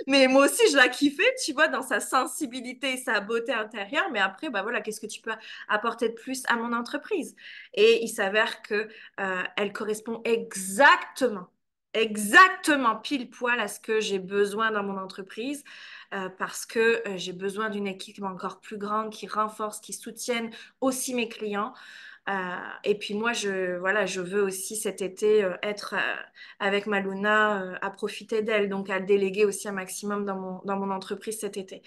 Speaker 1: Mais moi aussi, je la kiffais, tu vois, dans sa sensibilité et sa beauté intérieure. Mais après, bah voilà, qu'est-ce que tu peux apporter de plus à mon entreprise? Et il s'avère que elle correspond exactement pile poil à ce que j'ai besoin dans mon entreprise. Parce que j'ai besoin d'une équipe encore plus grande qui renforce, qui soutienne aussi mes clients. Et puis moi, voilà, je veux aussi cet été être avec ma Luna, à profiter d'elle, donc à déléguer aussi un maximum dans mon entreprise cet été.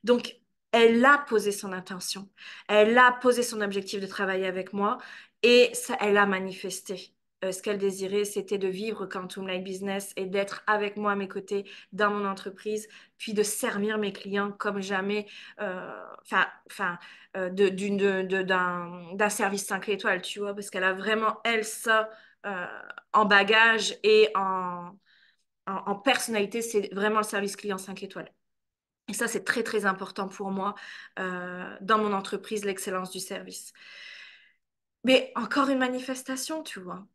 Speaker 1: Donc, elle a posé son intention, elle a posé son objectif de travailler avec moi et ça, elle a manifesté. Ce qu'elle désirait, c'était de vivre Quantum Light Business et d'être avec moi à mes côtés dans mon entreprise, puis de servir mes clients comme jamais, d'un service 5 étoiles, tu vois, parce qu'elle a vraiment, elle, ça euh, en bagage et en personnalité, c'est vraiment le service client 5 étoiles. Et ça, c'est très, très important pour moi dans mon entreprise, l'excellence du service. Mais encore une manifestation, tu vois.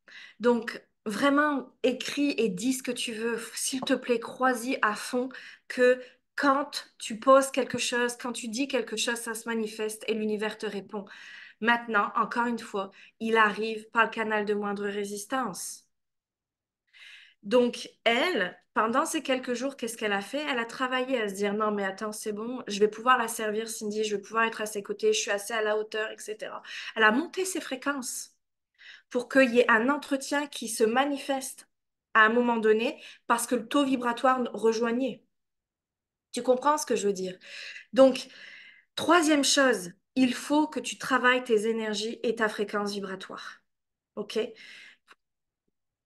Speaker 1: Donc, vraiment, écris et dis ce que tu veux. S'il te plaît, crois-y à fond que quand tu poses quelque chose, quand tu dis quelque chose, ça se manifeste et l'univers te répond. Maintenant, encore une fois, il arrive par le canal de moindre résistance. Donc, elle, pendant ces quelques jours, qu'est-ce qu'elle a fait? Elle a travaillé à se dire, non, mais attends, c'est bon, je vais pouvoir la servir, Cindy, je vais pouvoir être à ses côtés, je suis assez à la hauteur, etc. Elle a monté ses fréquences pour qu'il y ait un entretien qui se manifeste à un moment donné parce que le taux vibratoire rejoignait. Tu comprends ce que je veux dire? Donc, troisième chose, il faut que tu travailles tes énergies et ta fréquence vibratoire. OK?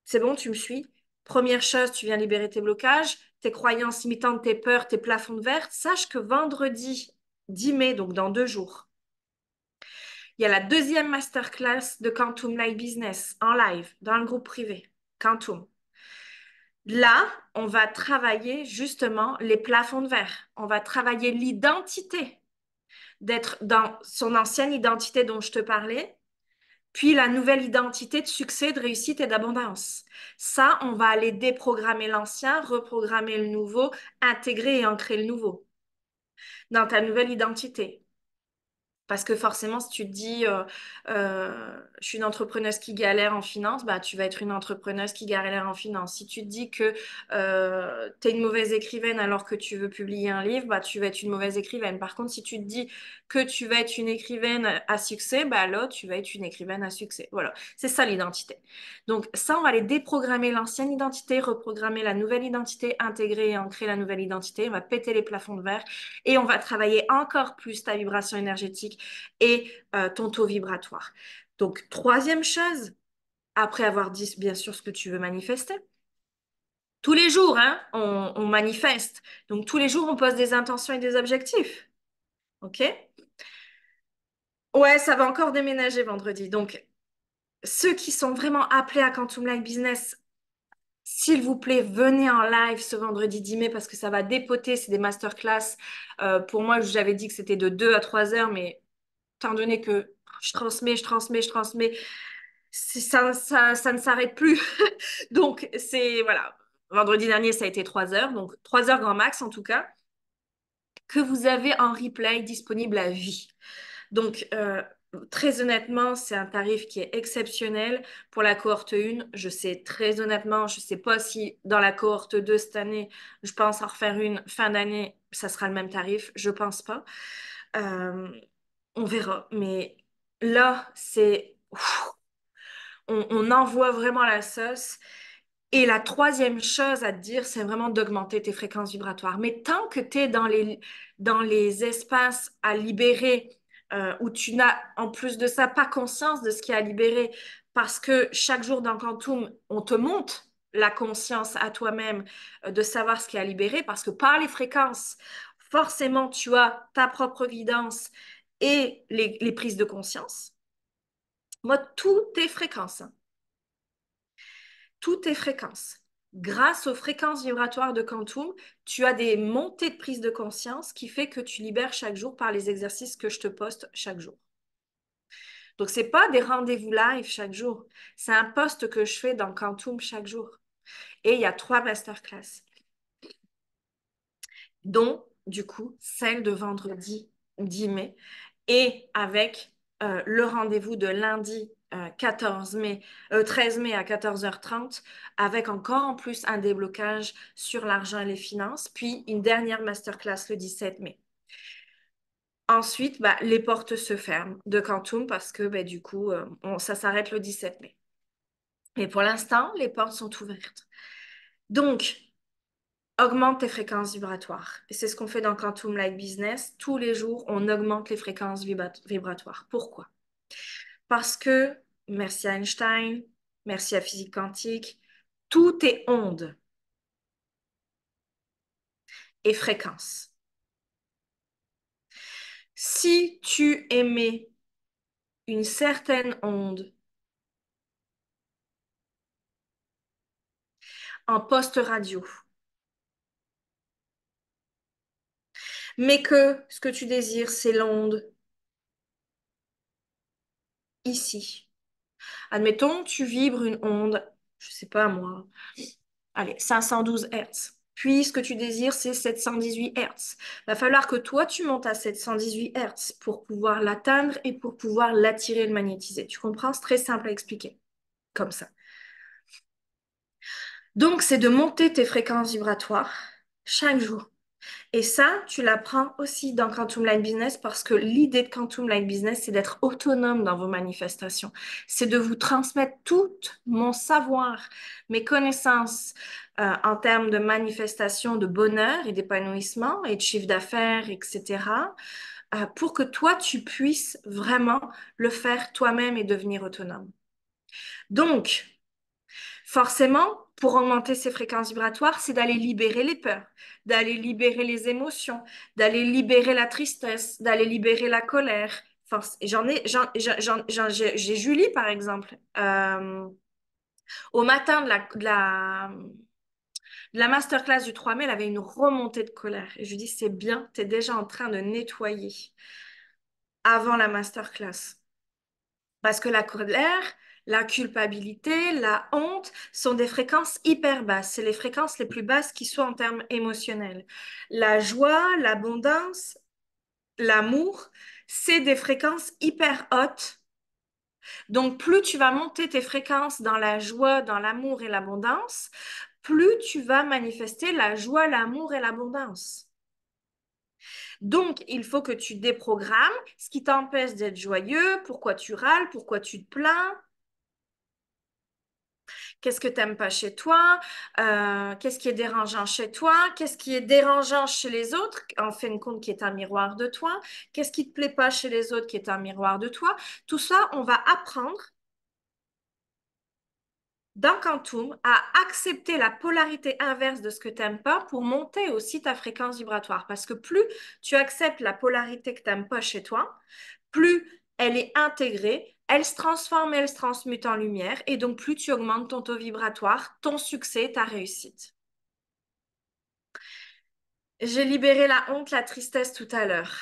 Speaker 1: C'est bon, tu me suis? Première chose, tu viens libérer tes blocages, tes croyances limitantes, tes peurs, tes plafonds de verre. Sache que vendredi 10 mai, donc dans 2 jours, il y a la deuxième masterclass de Quantum Light Business en live dans le groupe privé. Quantum. Là, on va travailler justement les plafonds de verre. On va travailler l'identité, d'être dans son ancienne identité dont je te parlais, puis la nouvelle identité de succès, de réussite et d'abondance. Ça, on va aller déprogrammer l'ancien, reprogrammer le nouveau, intégrer et ancrer le nouveau dans ta nouvelle identité. Parce que forcément, si tu te dis, je suis une entrepreneuse qui galère en finance, bah, tu vas être une entrepreneuse qui galère en finance. Si tu te dis que tu es une mauvaise écrivaine alors que tu veux publier un livre, bah, tu vas être une mauvaise écrivaine. Par contre, si tu te dis que tu vas être une écrivaine à succès, bah, là, tu vas être une écrivaine à succès. Voilà, c'est ça l'identité. Donc ça, on va aller déprogrammer l'ancienne identité, reprogrammer la nouvelle identité, intégrer et ancrer la nouvelle identité. On va péter les plafonds de verre et on va travailler encore plus ta vibration énergétique et ton taux vibratoire. Donc, troisième chose, après avoir dit bien sûr ce que tu veux manifester, tous les jours, hein, on manifeste. Donc, tous les jours, on pose des intentions et des objectifs. OK? Ouais, ça va encore déménager vendredi. Donc, ceux qui sont vraiment appelés à Quantum Light Business, s'il vous plaît, venez en live ce vendredi 10 mai parce que ça va dépoter. C'est des masterclass. Pour moi, j'avais dit que c'était de 2 à 3 heures, mais étant donné que je transmets, ça ne s'arrête plus. Donc, c'est, voilà. Vendredi dernier, ça a été 3 heures. Donc, 3 heures grand max, en tout cas, que vous avez en replay disponible à vie. Donc, très honnêtement, c'est un tarif qui est exceptionnel pour la cohorte 1. Je sais très honnêtement, je ne sais pas si dans la cohorte 2 cette année, je pense en refaire une fin d'année, ça sera le même tarif. Je pense pas. Euh, on verra. Mais là, c'est... on envoie vraiment la sauce. Et la troisième chose à te dire, c'est vraiment d'augmenter tes fréquences vibratoires. Mais tant que tu es dans les espaces à libérer, où tu n'as en plus de ça pas conscience de ce qui est à libérer, parce que chaque jour dans Quantum, on te monte la conscience à toi-même de savoir ce qui est à libérer, parce que par les fréquences, forcément, tu as ta propre guidance et les prises de conscience. Moi, tout est fréquence, hein. Toutes tes fréquences. Grâce aux fréquences vibratoires de Quantum, tu as des montées de prise de conscience qui fait que tu libères chaque jour par les exercices que je te poste chaque jour. Donc, ce n'est pas des rendez-vous live chaque jour. C'est un post que je fais dans Quantum chaque jour. Et il y a 3 masterclass, dont, du coup, celle de vendredi 10 mai et avec le rendez-vous de lundi 13 mai à 14h30 avec encore en plus un déblocage sur l'argent et les finances, puis une dernière masterclass le 17 mai. Ensuite, bah, les portes se ferment de Quantum parce que bah, du coup, ça s'arrête le 17 mai. Et pour l'instant, les portes sont ouvertes. Donc, augmente tes fréquences vibratoires. Et c'est ce qu'on fait dans Quantum Light Business. Tous les jours, on augmente les fréquences vibratoires. Pourquoi? Parce que, merci à Einstein, merci à physique quantique, tout est onde et fréquence. Si tu émets une certaine onde en poste radio, mais que ce que tu désires, c'est l'onde ici. Admettons, tu vibres une onde, je sais pas moi, allez, 512 Hertz. Puis, ce que tu désires, c'est 718 Hertz. Il va falloir que toi, tu montes à 718 Hertz pour pouvoir l'atteindre et pour pouvoir l'attirer et le magnétiser. Tu comprends? C'est très simple à expliquer, comme ça. Donc, c'est de monter tes fréquences vibratoires chaque jour. Et ça, tu l'apprends aussi dans Quantum Light Business parce que l'idée de Quantum Light Business, c'est d'être autonome dans vos manifestations. C'est de vous transmettre tout mon savoir, mes connaissances en termes de manifestation, de bonheur et d'épanouissement et de chiffre d'affaires, etc., pour que toi, tu puisses vraiment le faire toi-même et devenir autonome. Donc, forcément, pour augmenter ses fréquences vibratoires, c'est d'aller libérer les peurs, d'aller libérer les émotions, d'aller libérer la tristesse, d'aller libérer la colère. J'ai Julie, par exemple, au matin de la masterclass du 3 mai, elle avait une remontée de colère. Et je lui dis, c'est bien, tu es déjà en train de nettoyer avant la masterclass. Parce que la colère, la culpabilité, la honte sont des fréquences hyper basses. C'est les fréquences les plus basses qui soient en termes émotionnels. La joie, l'abondance, l'amour, c'est des fréquences hyper hautes. Donc, plus tu vas monter tes fréquences dans la joie, dans l'amour et l'abondance, plus tu vas manifester la joie, l'amour et l'abondance. Donc, il faut que tu déprogrammes ce qui t'empêche d'être joyeux, pourquoi tu râles, pourquoi tu te plains. Qu'est-ce que tu n'aimes pas chez toi? Qu'est-ce qui est dérangeant chez toi? Qu'est-ce qui est dérangeant chez les autres, en fin de compte, qui est un miroir de toi? Qu'est-ce qui ne te plaît pas chez les autres, qui est un miroir de toi? Tout ça, on va apprendre dans Quantum à accepter la polarité inverse de ce que tu n'aimes pas pour monter aussi ta fréquence vibratoire. Parce que plus tu acceptes la polarité que tu n'aimes pas chez toi, plus elle est intégrée, elle se transforme et elle se transmute en lumière. Et donc, plus tu augmentes ton taux vibratoire, ton succès, ta réussite. J'ai libéré la honte, la tristesse tout à l'heure.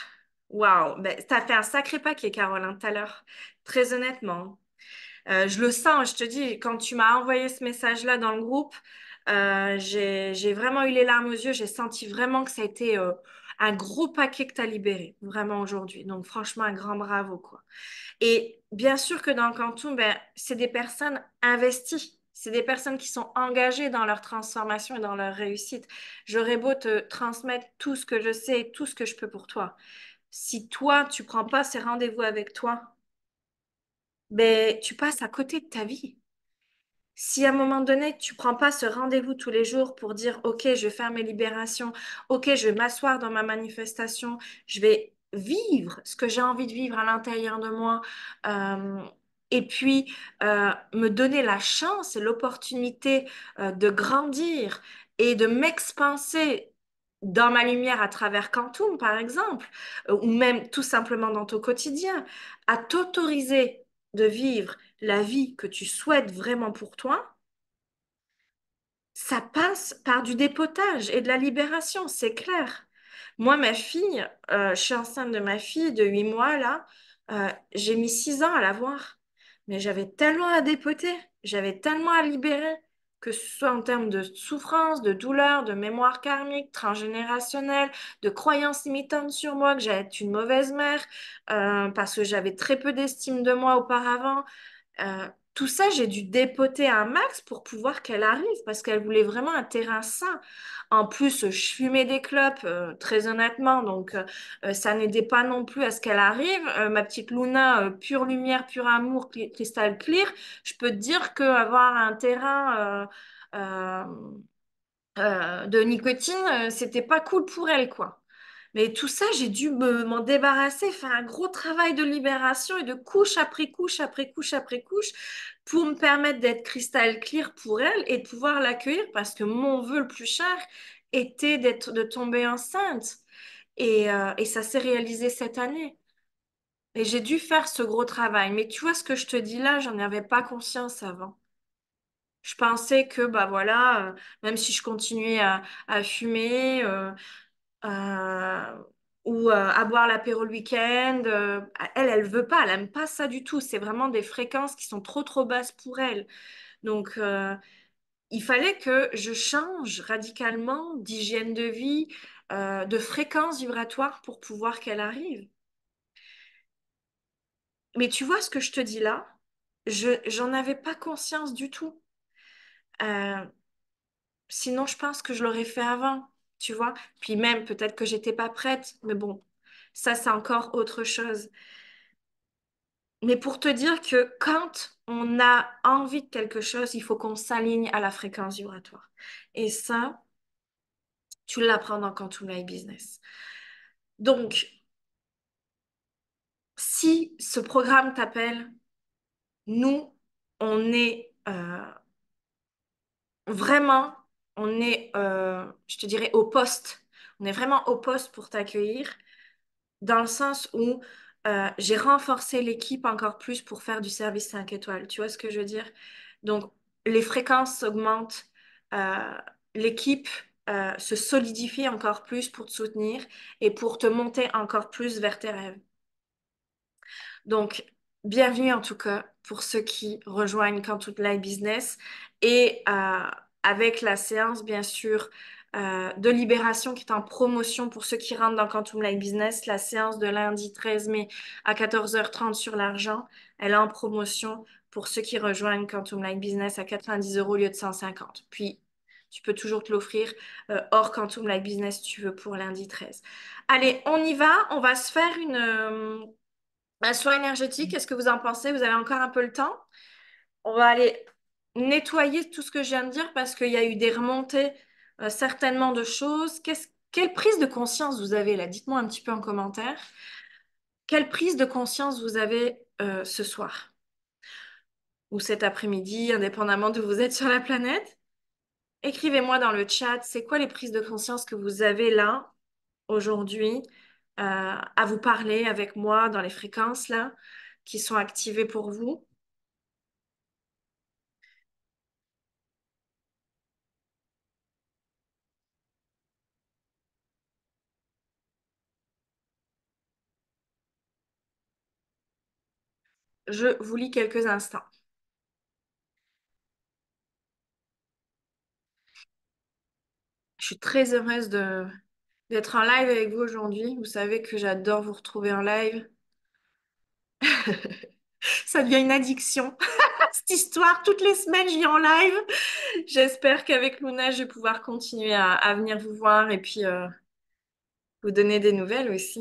Speaker 1: Waouh, ben, t'as fait un sacré paquet, Caroline, tout à l'heure. Très honnêtement. Je le sens, je te dis, quand tu m'as envoyé ce message-là dans le groupe, j'ai vraiment eu les larmes aux yeux. J'ai senti vraiment que ça a été un gros paquet que tu as libéré, vraiment aujourd'hui. Donc, franchement, un grand bravo, quoi. Et bien sûr que dans le Quantum, ben, c'est des personnes investies. C'est des personnes qui sont engagées dans leur transformation et dans leur réussite. J'aurais beau te transmettre tout ce que je sais et tout ce que je peux pour toi. Si toi, tu prends pas ces rendez-vous avec toi, ben, tu passes à côté de ta vie. Si à un moment donné, tu prends pas ce rendez-vous tous les jours pour dire, OK, je vais faire mes libérations, OK, je vais m'asseoir dans ma manifestation, je vais vivre ce que j'ai envie de vivre à l'intérieur de moi, euh, et puis me donner la chance et l'opportunité de grandir et de m'expanser dans ma lumière à travers Quantum, par exemple, ou même tout simplement dans ton quotidien, à t'autoriser de vivre la vie que tu souhaites vraiment pour toi, ça passe par du dépotage et de la libération, c'est clair. Moi, ma fille, je suis enceinte de ma fille de 8 mois, là, j'ai mis 6 ans à l'avoir. Mais j'avais tellement à dépoter, j'avais tellement à libérer, que ce soit en termes de souffrance, de douleur, de mémoire karmique, transgénérationnelle, de croyances limitantes sur moi, que j'allais être une mauvaise mère, parce que j'avais très peu d'estime de moi auparavant. Tout ça, j'ai dû dépoter un max pour pouvoir qu'elle arrive parce qu'elle voulait vraiment un terrain sain. En plus, je fumais des clopes, très honnêtement, donc ça n'aidait pas non plus à ce qu'elle arrive. Ma petite Luna, pure lumière, pur amour, cristal clear, je peux te dire qu'avoir un terrain de nicotine, c'était pas cool pour elle, quoi. Mais tout ça, j'ai dû m'en débarrasser, faire un gros travail de libération et de couche après couche après couche après couche pour me permettre d'être cristal clear pour elle et de pouvoir l'accueillir parce que mon vœu le plus cher était de tomber enceinte. Et ça s'est réalisé cette année. Et j'ai dû faire ce gros travail. Mais tu vois ce que je te dis là, j'en avais pas conscience avant. Je pensais que, bah voilà, même si je continuais à fumer, euh, ou à boire l'apéro le week-end. Elle veut pas, elle aime pas ça du tout. C'est vraiment des fréquences qui sont trop trop basses pour elle. Donc, il fallait que je change radicalement d'hygiène de vie, de fréquence vibratoire pour pouvoir qu'elle arrive. Mais tu vois ce que je te dis là? J'en avais pas conscience du tout. Euh, Sinon, je pense que je l'aurais fait avant, tu vois. Puis même, peut-être que j'étais pas prête, mais bon, ça, c'est encore autre chose. Mais pour te dire que quand on a envie de quelque chose, il faut qu'on s'aligne à la fréquence vibratoire. Et ça, tu l'apprends dans Quantum Life Business. Donc, si ce programme t'appelle, nous, on est vraiment, je te dirais, au poste. On est vraiment au poste pour t'accueillir, dans le sens où j'ai renforcé l'équipe encore plus pour faire du service 5 étoiles. Tu vois ce que je veux dire? Donc, les fréquences augmentent, euh, l'équipe se solidifie encore plus pour te soutenir et pour te monter encore plus vers tes rêves. Donc, bienvenue en tout cas pour ceux qui rejoignent Quantum Life Business et avec la séance, bien sûr, de libération qui est en promotion pour ceux qui rentrent dans Quantum Life Business, la séance de lundi 13 mai à 14h30 sur l'argent, elle est en promotion pour ceux qui rejoignent Quantum Life Business à 90 € au lieu de 150. Puis, tu peux toujours te l'offrir hors Quantum Life Business si tu veux pour lundi 13. Allez, on y va. On va se faire un soin énergétique, qu'est-ce que vous en pensez? Vous avez encore un peu le temps? On va aller nettoyer tout ce que je viens de dire parce qu'il y a eu des remontées, certainement de choses. Quelle prise de conscience vous avez là? Dites-moi un petit peu en commentaire. Quelle prise de conscience vous avez ce soir ou cet après-midi, indépendamment d'où vous êtes sur la planète? Écrivez-moi dans le chat, c'est quoi les prises de conscience que vous avez là, aujourd'hui, à vous parler avec moi dans les fréquences là? qui sont activés pour vous. Je vous lis quelques instants. Je suis très heureuse d'être en live avec vous aujourd'hui. Vous savez que j'adore vous retrouver en live. Ça devient une addiction, cette histoire. Toutes les semaines, je viens en live. J'espère qu'avec Luna, je vais pouvoir continuer à venir vous voir et puis vous donner des nouvelles aussi.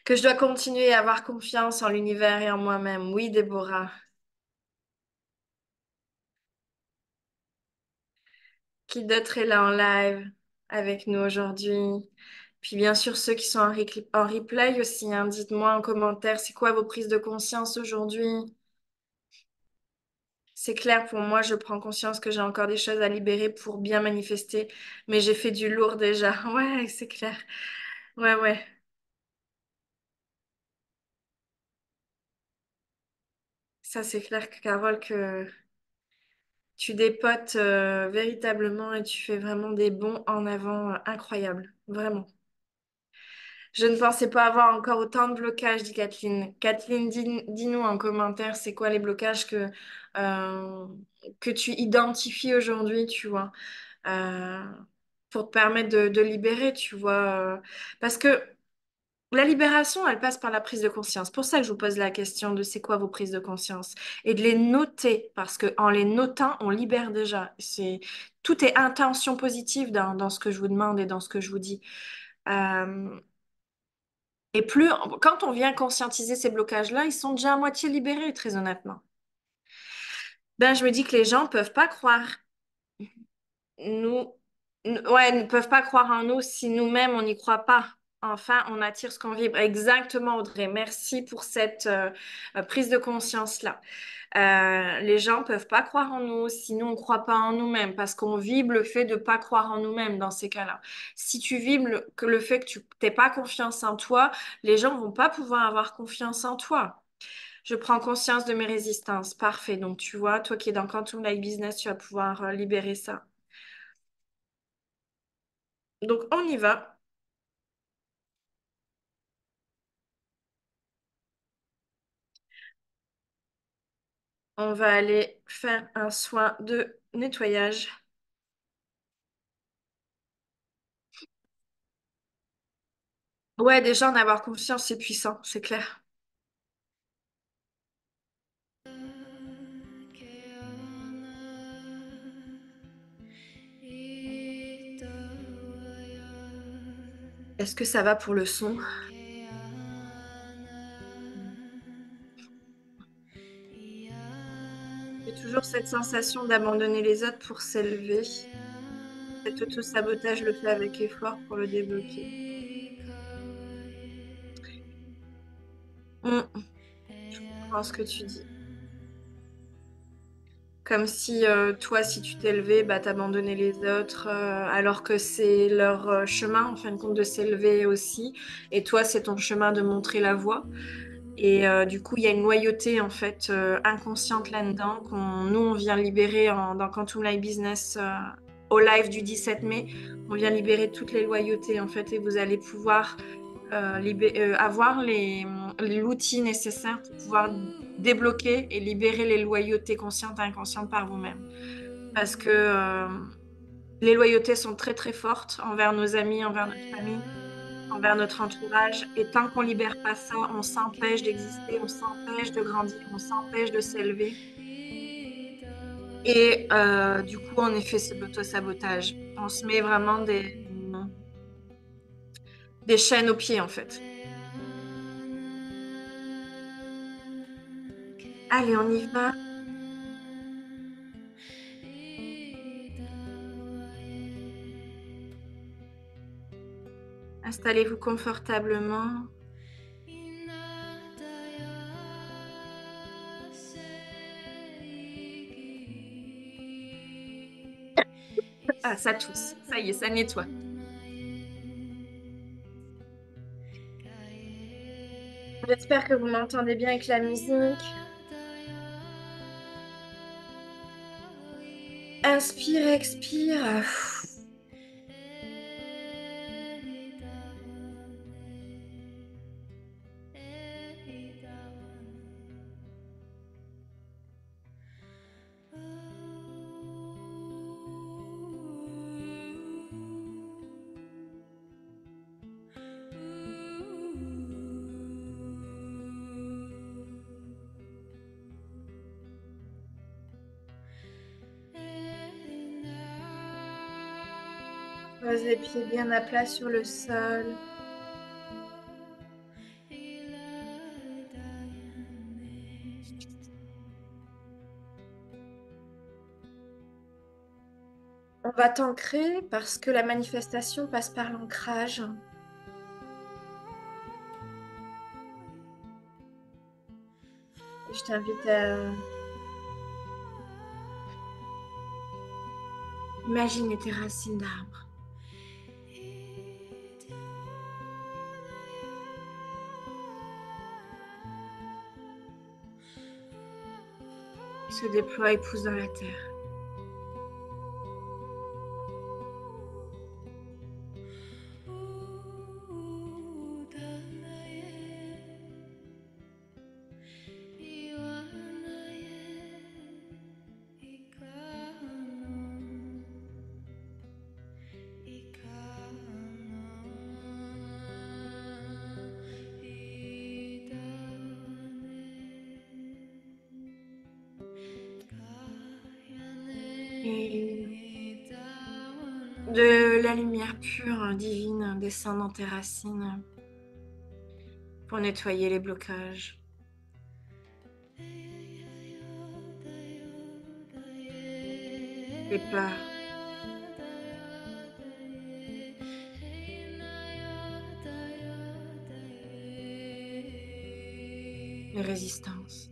Speaker 1: Que je dois continuer à avoir confiance en l'univers et en moi-même. Oui, Déborah. Qui d'autre est là en live avec nous aujourd'hui? Puis bien sûr, ceux qui sont en replay aussi, hein. Dites-moi en commentaire, c'est quoi vos prises de conscience aujourd'hui? C'est clair pour moi, je prends conscience que j'ai encore des choses à libérer pour bien manifester, mais j'ai fait du lourd déjà. Ouais, c'est clair. Ouais, ouais. Ça, c'est clair que Carole, que tu dépotes véritablement et tu fais vraiment des bons en avant incroyables. Vraiment. Je ne pensais pas avoir encore autant de blocages, dit Kathleen. Kathleen, dis-nous en commentaire, c'est quoi les blocages euh, que tu identifies aujourd'hui, tu vois, euh, pour te permettre de libérer, tu vois. Parce que la libération, elle passe par la prise de conscience. Pour ça que je vous pose la question de c'est quoi vos prises de conscience et de les noter, parce que en les notant, on libère déjà. Tout est intention positive dans ce que je vous demande et dans ce que je vous dis. Euh, et plus, quand on vient conscientiser ces blocages-là, ils sont déjà à moitié libérés, très honnêtement. Ben, je me dis que les gens peuvent pas croire nous, ouais, ne peuvent pas croire en nous si nous-mêmes on n'y croit pas. Enfin, on attire ce qu'on vibre. Exactement, Audrey. Merci pour cette prise de conscience-là. Les gens peuvent pas croire en nous si nous on croit pas en nous-mêmes, parce qu'on vibre le fait de pas croire en nous-mêmes dans ces cas-là. Si tu vibres que le fait que tu n'aies pas confiance en toi, les gens vont pas pouvoir avoir confiance en toi. Je prends conscience de mes résistances. Parfait. Donc, tu vois, toi qui es dans Quantum Light Business, tu vas pouvoir libérer ça. Donc, on y va. On va aller faire un soin de nettoyage. Ouais, déjà, en avoir conscience, c'est puissant, c'est clair. Est-ce que ça va pour le son? J'ai toujours cette sensation d'abandonner les autres pour s'élever. Cet auto-sabotage le fait avec effort pour le débloquer. Hmm, je comprends ce que tu dis. Comme si toi, si tu t'élevais, bah, t'abandonnais les autres, alors que c'est leur chemin, en fin de compte, de s'élever aussi. Et toi, c'est ton chemin de montrer la voie. Et du coup, il y a une loyauté en fait inconsciente là-dedans nous on vient libérer dans Quantum Light Business au live du 17 mai. On vient libérer toutes les loyautés en fait et vous allez pouvoir avoir l'outil nécessaire pour pouvoir débloquer et libérer les loyautés conscientes et inconscientes par vous-même. Parce que les loyautés sont très très fortes envers nos amis, envers notre famille, envers notre entourage. Et tant qu'on libère pas ça, on s'empêche d'exister, on s'empêche de grandir, on s'empêche de s'élever. Et du coup, en effet, c'est de l'auto-sabotage. On se met vraiment des chaînes aux pieds, en fait. Allez, on y va. Installez-vous confortablement. Ah, ça tousse. Ça y est, ça nettoie. J'espère que vous m'entendez bien avec la musique. Inspire, expire. Pose les pieds bien à plat sur le sol. On va t'ancrer parce que la manifestation passe par l'ancrage. Et je t'invite à imaginer tes racines d'arbre qui se déploient et poussent dans la terre. Et de la lumière pure, divine, descend dans tes racines pour nettoyer les blocages, les peurs, les résistances.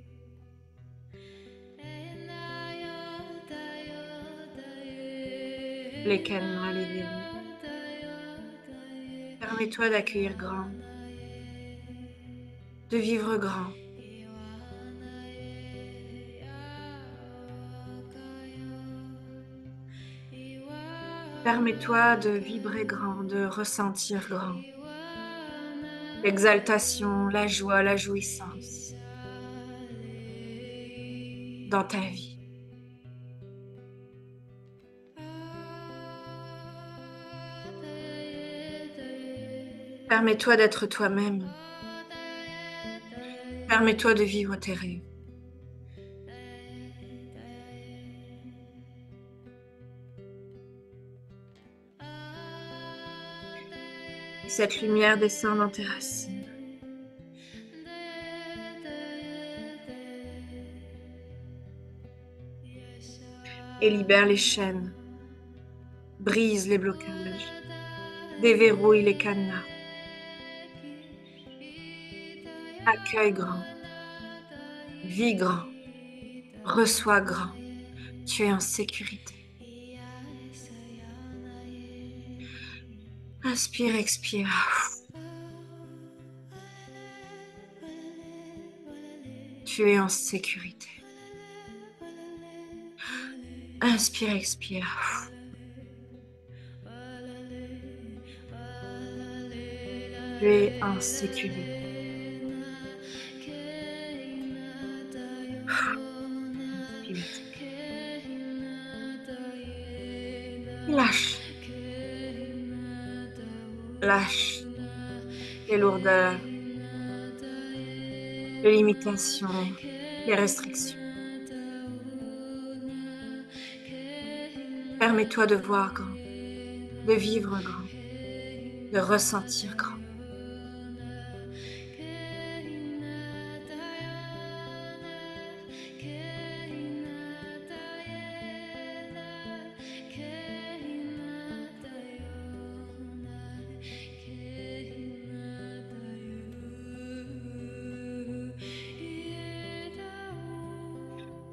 Speaker 1: Les cadenas, les verrous. Permets-toi d'accueillir grand, de vivre grand. Permets-toi de vibrer grand, de ressentir grand. L'exaltation, la joie, la jouissance dans ta vie. Permets-toi d'être toi-même. Permets-toi de vivre tes rêves. Cette lumière descend dans tes racines et libère les chaînes, brise les blocages, déverrouille les cadenas. Accueille grand, vis grand, reçois grand. Tu es en sécurité. Inspire, expire. Tu es en sécurité. Inspire, expire. Tu es en sécurité. Inspire. Lâche. Lâche les lourdeurs, les limitations, les restrictions. Permets-toi de voir grand, de vivre grand, de ressentir grand.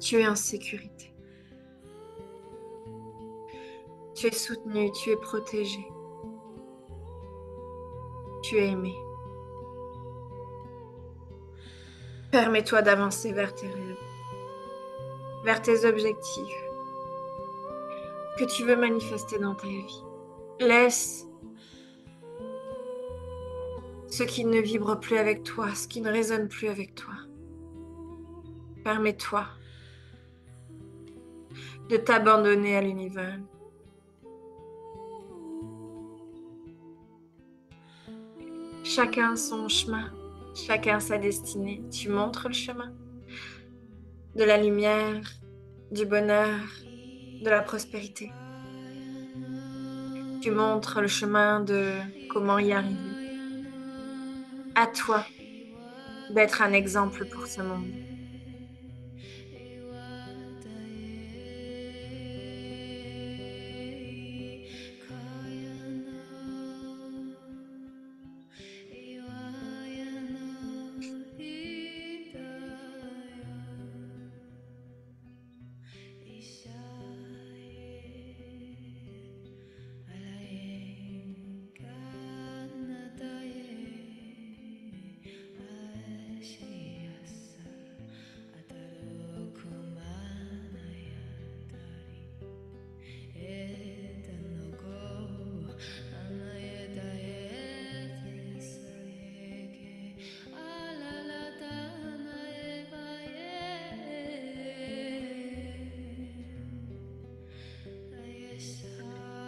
Speaker 1: Tu es en sécurité. Tu es soutenu, tu es protégé. Tu es aimé. Permets-toi d'avancer vers tes rêves, vers tes objectifs que tu veux manifester dans ta vie. Laisse ce qui ne vibre plus avec toi, ce qui ne résonne plus avec toi. Permets-toi de t'abandonner à l'univers. Chacun son chemin, chacun sa destinée. Tu montres le chemin de la lumière, du bonheur, de la prospérité. Tu montres le chemin de comment y arriver. À toi d'être un exemple pour ce monde.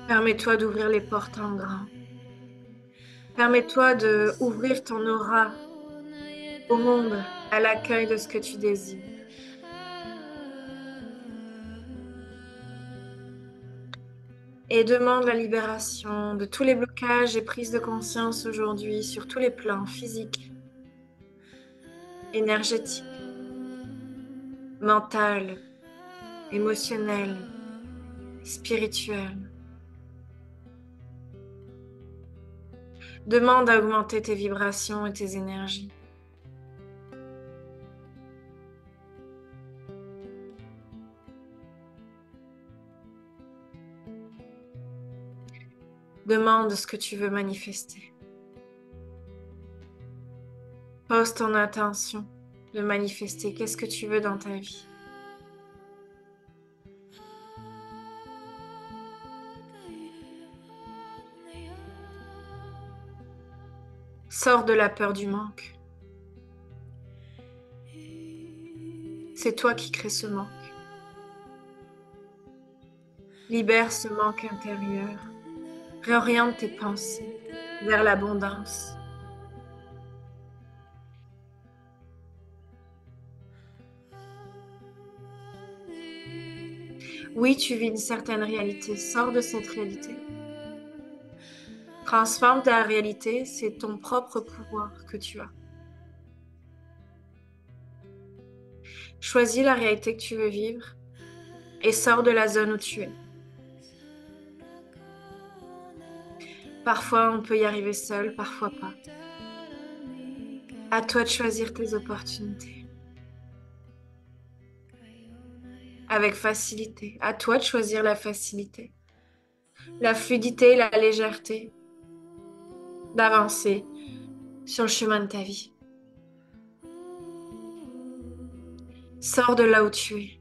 Speaker 1: Permets-toi d'ouvrir les portes en grand. Permets-toi de ouvrir ton aura au monde, à l'accueil de ce que tu désires. Et demande la libération de tous les blocages et prises de conscience aujourd'hui sur tous les plans physiques, énergétiques, mental, émotionnel, spirituel. Demande à augmenter tes vibrations et tes énergies. Demande ce que tu veux manifester. Pose ton intention de manifester. Qu'est-ce que tu veux dans ta vie? Sors de la peur du manque. C'est toi qui crées ce manque. Libère ce manque intérieur. Réoriente tes pensées vers l'abondance. Oui, tu vis une certaine réalité. Sors de cette réalité. Transforme ta réalité. C'est ton propre pouvoir que tu as. Choisis la réalité que tu veux vivre et sors de la zone où tu es. Parfois, on peut y arriver seul, parfois pas. À toi de choisir tes opportunités. Avec facilité. À toi de choisir la facilité, la fluidité, la légèreté, d'avancer sur le chemin de ta vie. Sors de là où tu es.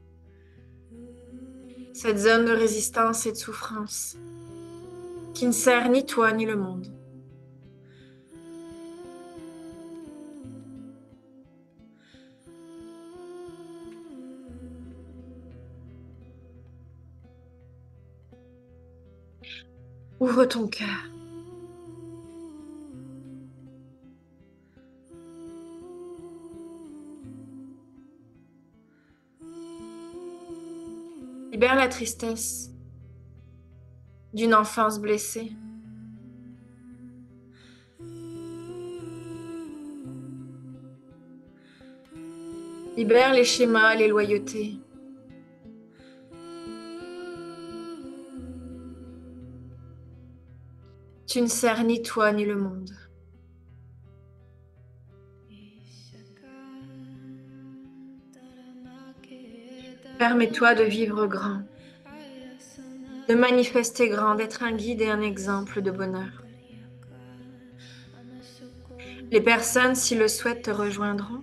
Speaker 1: Cette zone de résistance et de souffrance qui ne sert ni toi ni le monde. Ouvre ton cœur. Libère la tristesse d'une enfance blessée. Libère les schémas, les loyautés. Tu ne sers ni toi ni le monde. Permets-toi de vivre grand, de manifester grand, d'être un guide et un exemple de bonheur. Les personnes, s'ils le souhaitent, te rejoindront.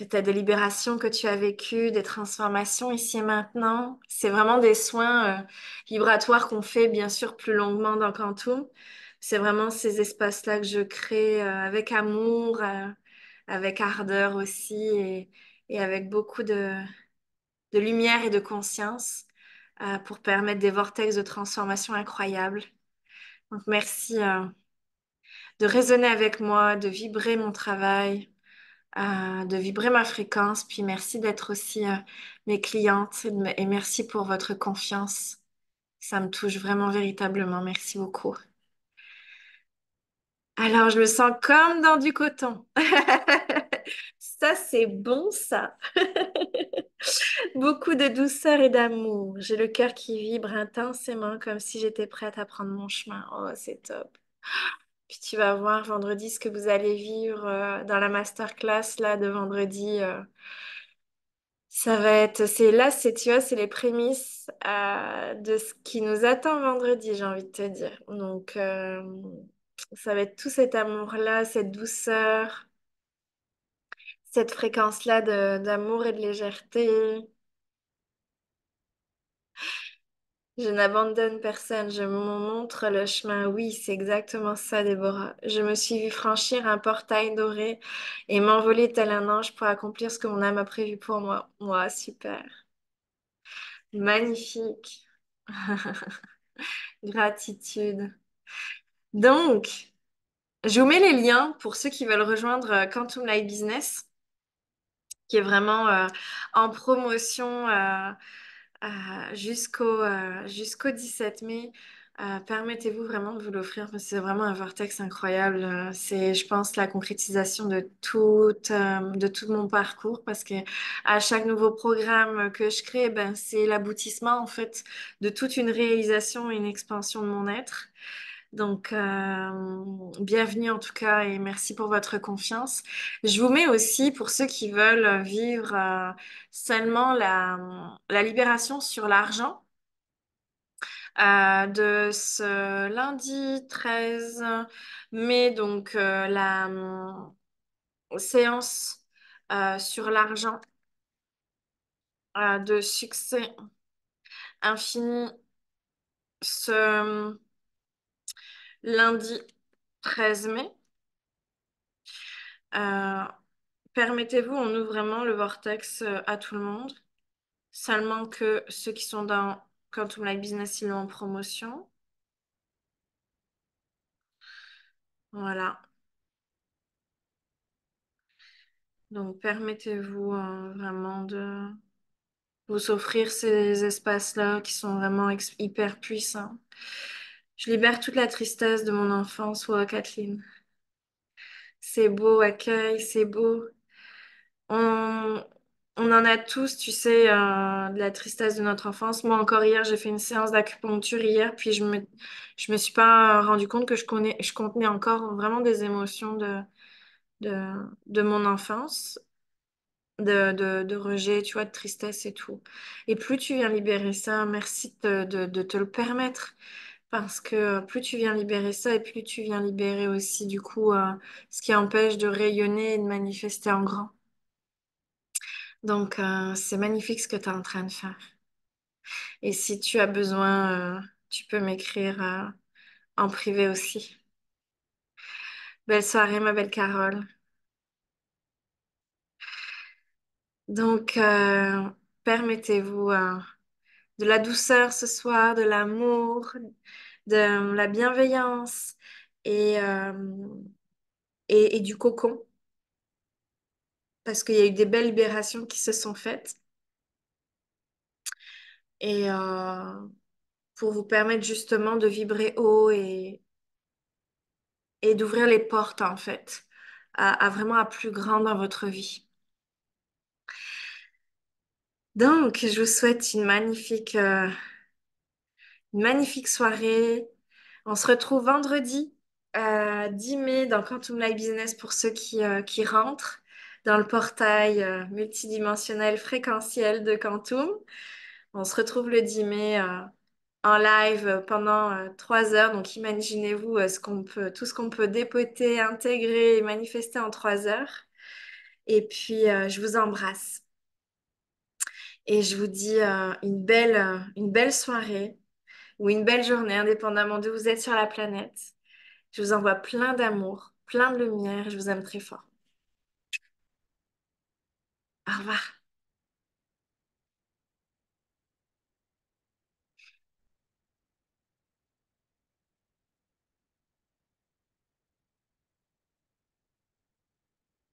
Speaker 1: peut-être des libérations que tu as vécues, des transformations ici et maintenant. C'est vraiment des soins vibratoires qu'on fait bien sûr plus longuement dans Quantum. C'est vraiment ces espaces-là que je crée avec amour, avec ardeur aussi et avec beaucoup de lumière et de conscience pour permettre des vortex de transformation incroyables. Donc merci de résonner avec moi, de vibrer mon travail, de vibrer ma fréquence. Puis merci d'être aussi mes clientes et merci pour votre confiance. Ça me touche vraiment véritablement. Merci beaucoup. Alors, je me sens comme dans du coton. Ça, c'est bon, ça. Beaucoup de douceur et d'amour. J'ai le cœur qui vibre intensément comme si j'étais prête à prendre mon chemin. Oh, c'est top. Puis tu vas voir vendredi ce que vous allez vivre dans la masterclass là de vendredi. Ça va être, c'est là, c'est tu vois, c'est les prémices de ce qui nous attend vendredi, j'ai envie de te dire. Donc ça va être tout cet amour-là, cette douceur, cette fréquence-là d'amour et de légèreté. Je n'abandonne personne, je me montre le chemin. Oui, c'est exactement ça, Déborah. Je me suis vue franchir un portail doré et m'envoler tel un ange pour accomplir ce que mon âme a prévu pour moi. Moi, super. Magnifique. Gratitude. Donc, je vous mets les liens pour ceux qui veulent rejoindre Quantum Light Business, qui est vraiment en promotion jusqu'au 17 mai. Permettez-vous vraiment de vous l'offrir parce que c'est vraiment un vortex incroyable. C'est, je pense, la concrétisation de tout mon parcours parce que à chaque nouveau programme que je crée, ben, c'est l'aboutissement en fait de toute une réalisation et une expansion de mon être. Donc, bienvenue en tout cas et merci pour votre confiance. Je vous mets aussi pour ceux qui veulent vivre seulement la libération sur l'argent de ce lundi 13 mai, donc la séance sur l'argent de succès infini ce lundi 13 mai. Euh, Permettez-vous, on ouvre vraiment le vortex à tout le monde. Seulement que ceux qui sont dans Quantum Light Business, ils l'ont en promotion. Voilà. Donc, permettez-vous vraiment de vous offrir ces espaces-là qui sont vraiment hyper puissants. Je libère toute la tristesse de mon enfance, ou Kathleen. C'est beau, accueil, c'est beau. On, on en a tous, tu sais, de la tristesse de notre enfance. Moi, encore hier, j'ai fait une séance d'acupuncture hier, puis je me suis pas rendu compte que je contenais encore vraiment des émotions de, de mon enfance, de rejet, tu vois, de tristesse et tout. Et plus tu viens libérer ça, merci de te le permettre, parce que plus tu viens libérer ça, et plus tu viens libérer aussi, du coup, ce qui empêche de rayonner et de manifester en grand. Donc, c'est magnifique ce que tu es en train de faire. Et si tu as besoin, tu peux m'écrire en privé aussi. Belle soirée, ma belle Carole. Donc, permettez-vous de la douceur ce soir, de l'amour, de la bienveillance et, euh, et du cocon, parce qu'il y a eu des belles libérations qui se sont faites. Et pour vous permettre justement de vibrer haut et d'ouvrir les portes, en fait, à vraiment à plus grand dans votre vie. Donc, je vous souhaite une magnifique soirée. On se retrouve vendredi 10 mai dans Quantum Light Business pour ceux qui rentrent dans le portail multidimensionnel fréquentiel de Quantum. On se retrouve le 10 mai en live pendant 3 heures. Donc, imaginez-vous tout ce qu'on peut dépoter, intégrer et manifester en 3 heures. Et puis, je vous embrasse. Et je vous dis une belle soirée ou une belle journée, indépendamment d'où vous êtes sur la planète. Je vous envoie plein d'amour, plein de lumière. Je vous aime très fort. Au revoir.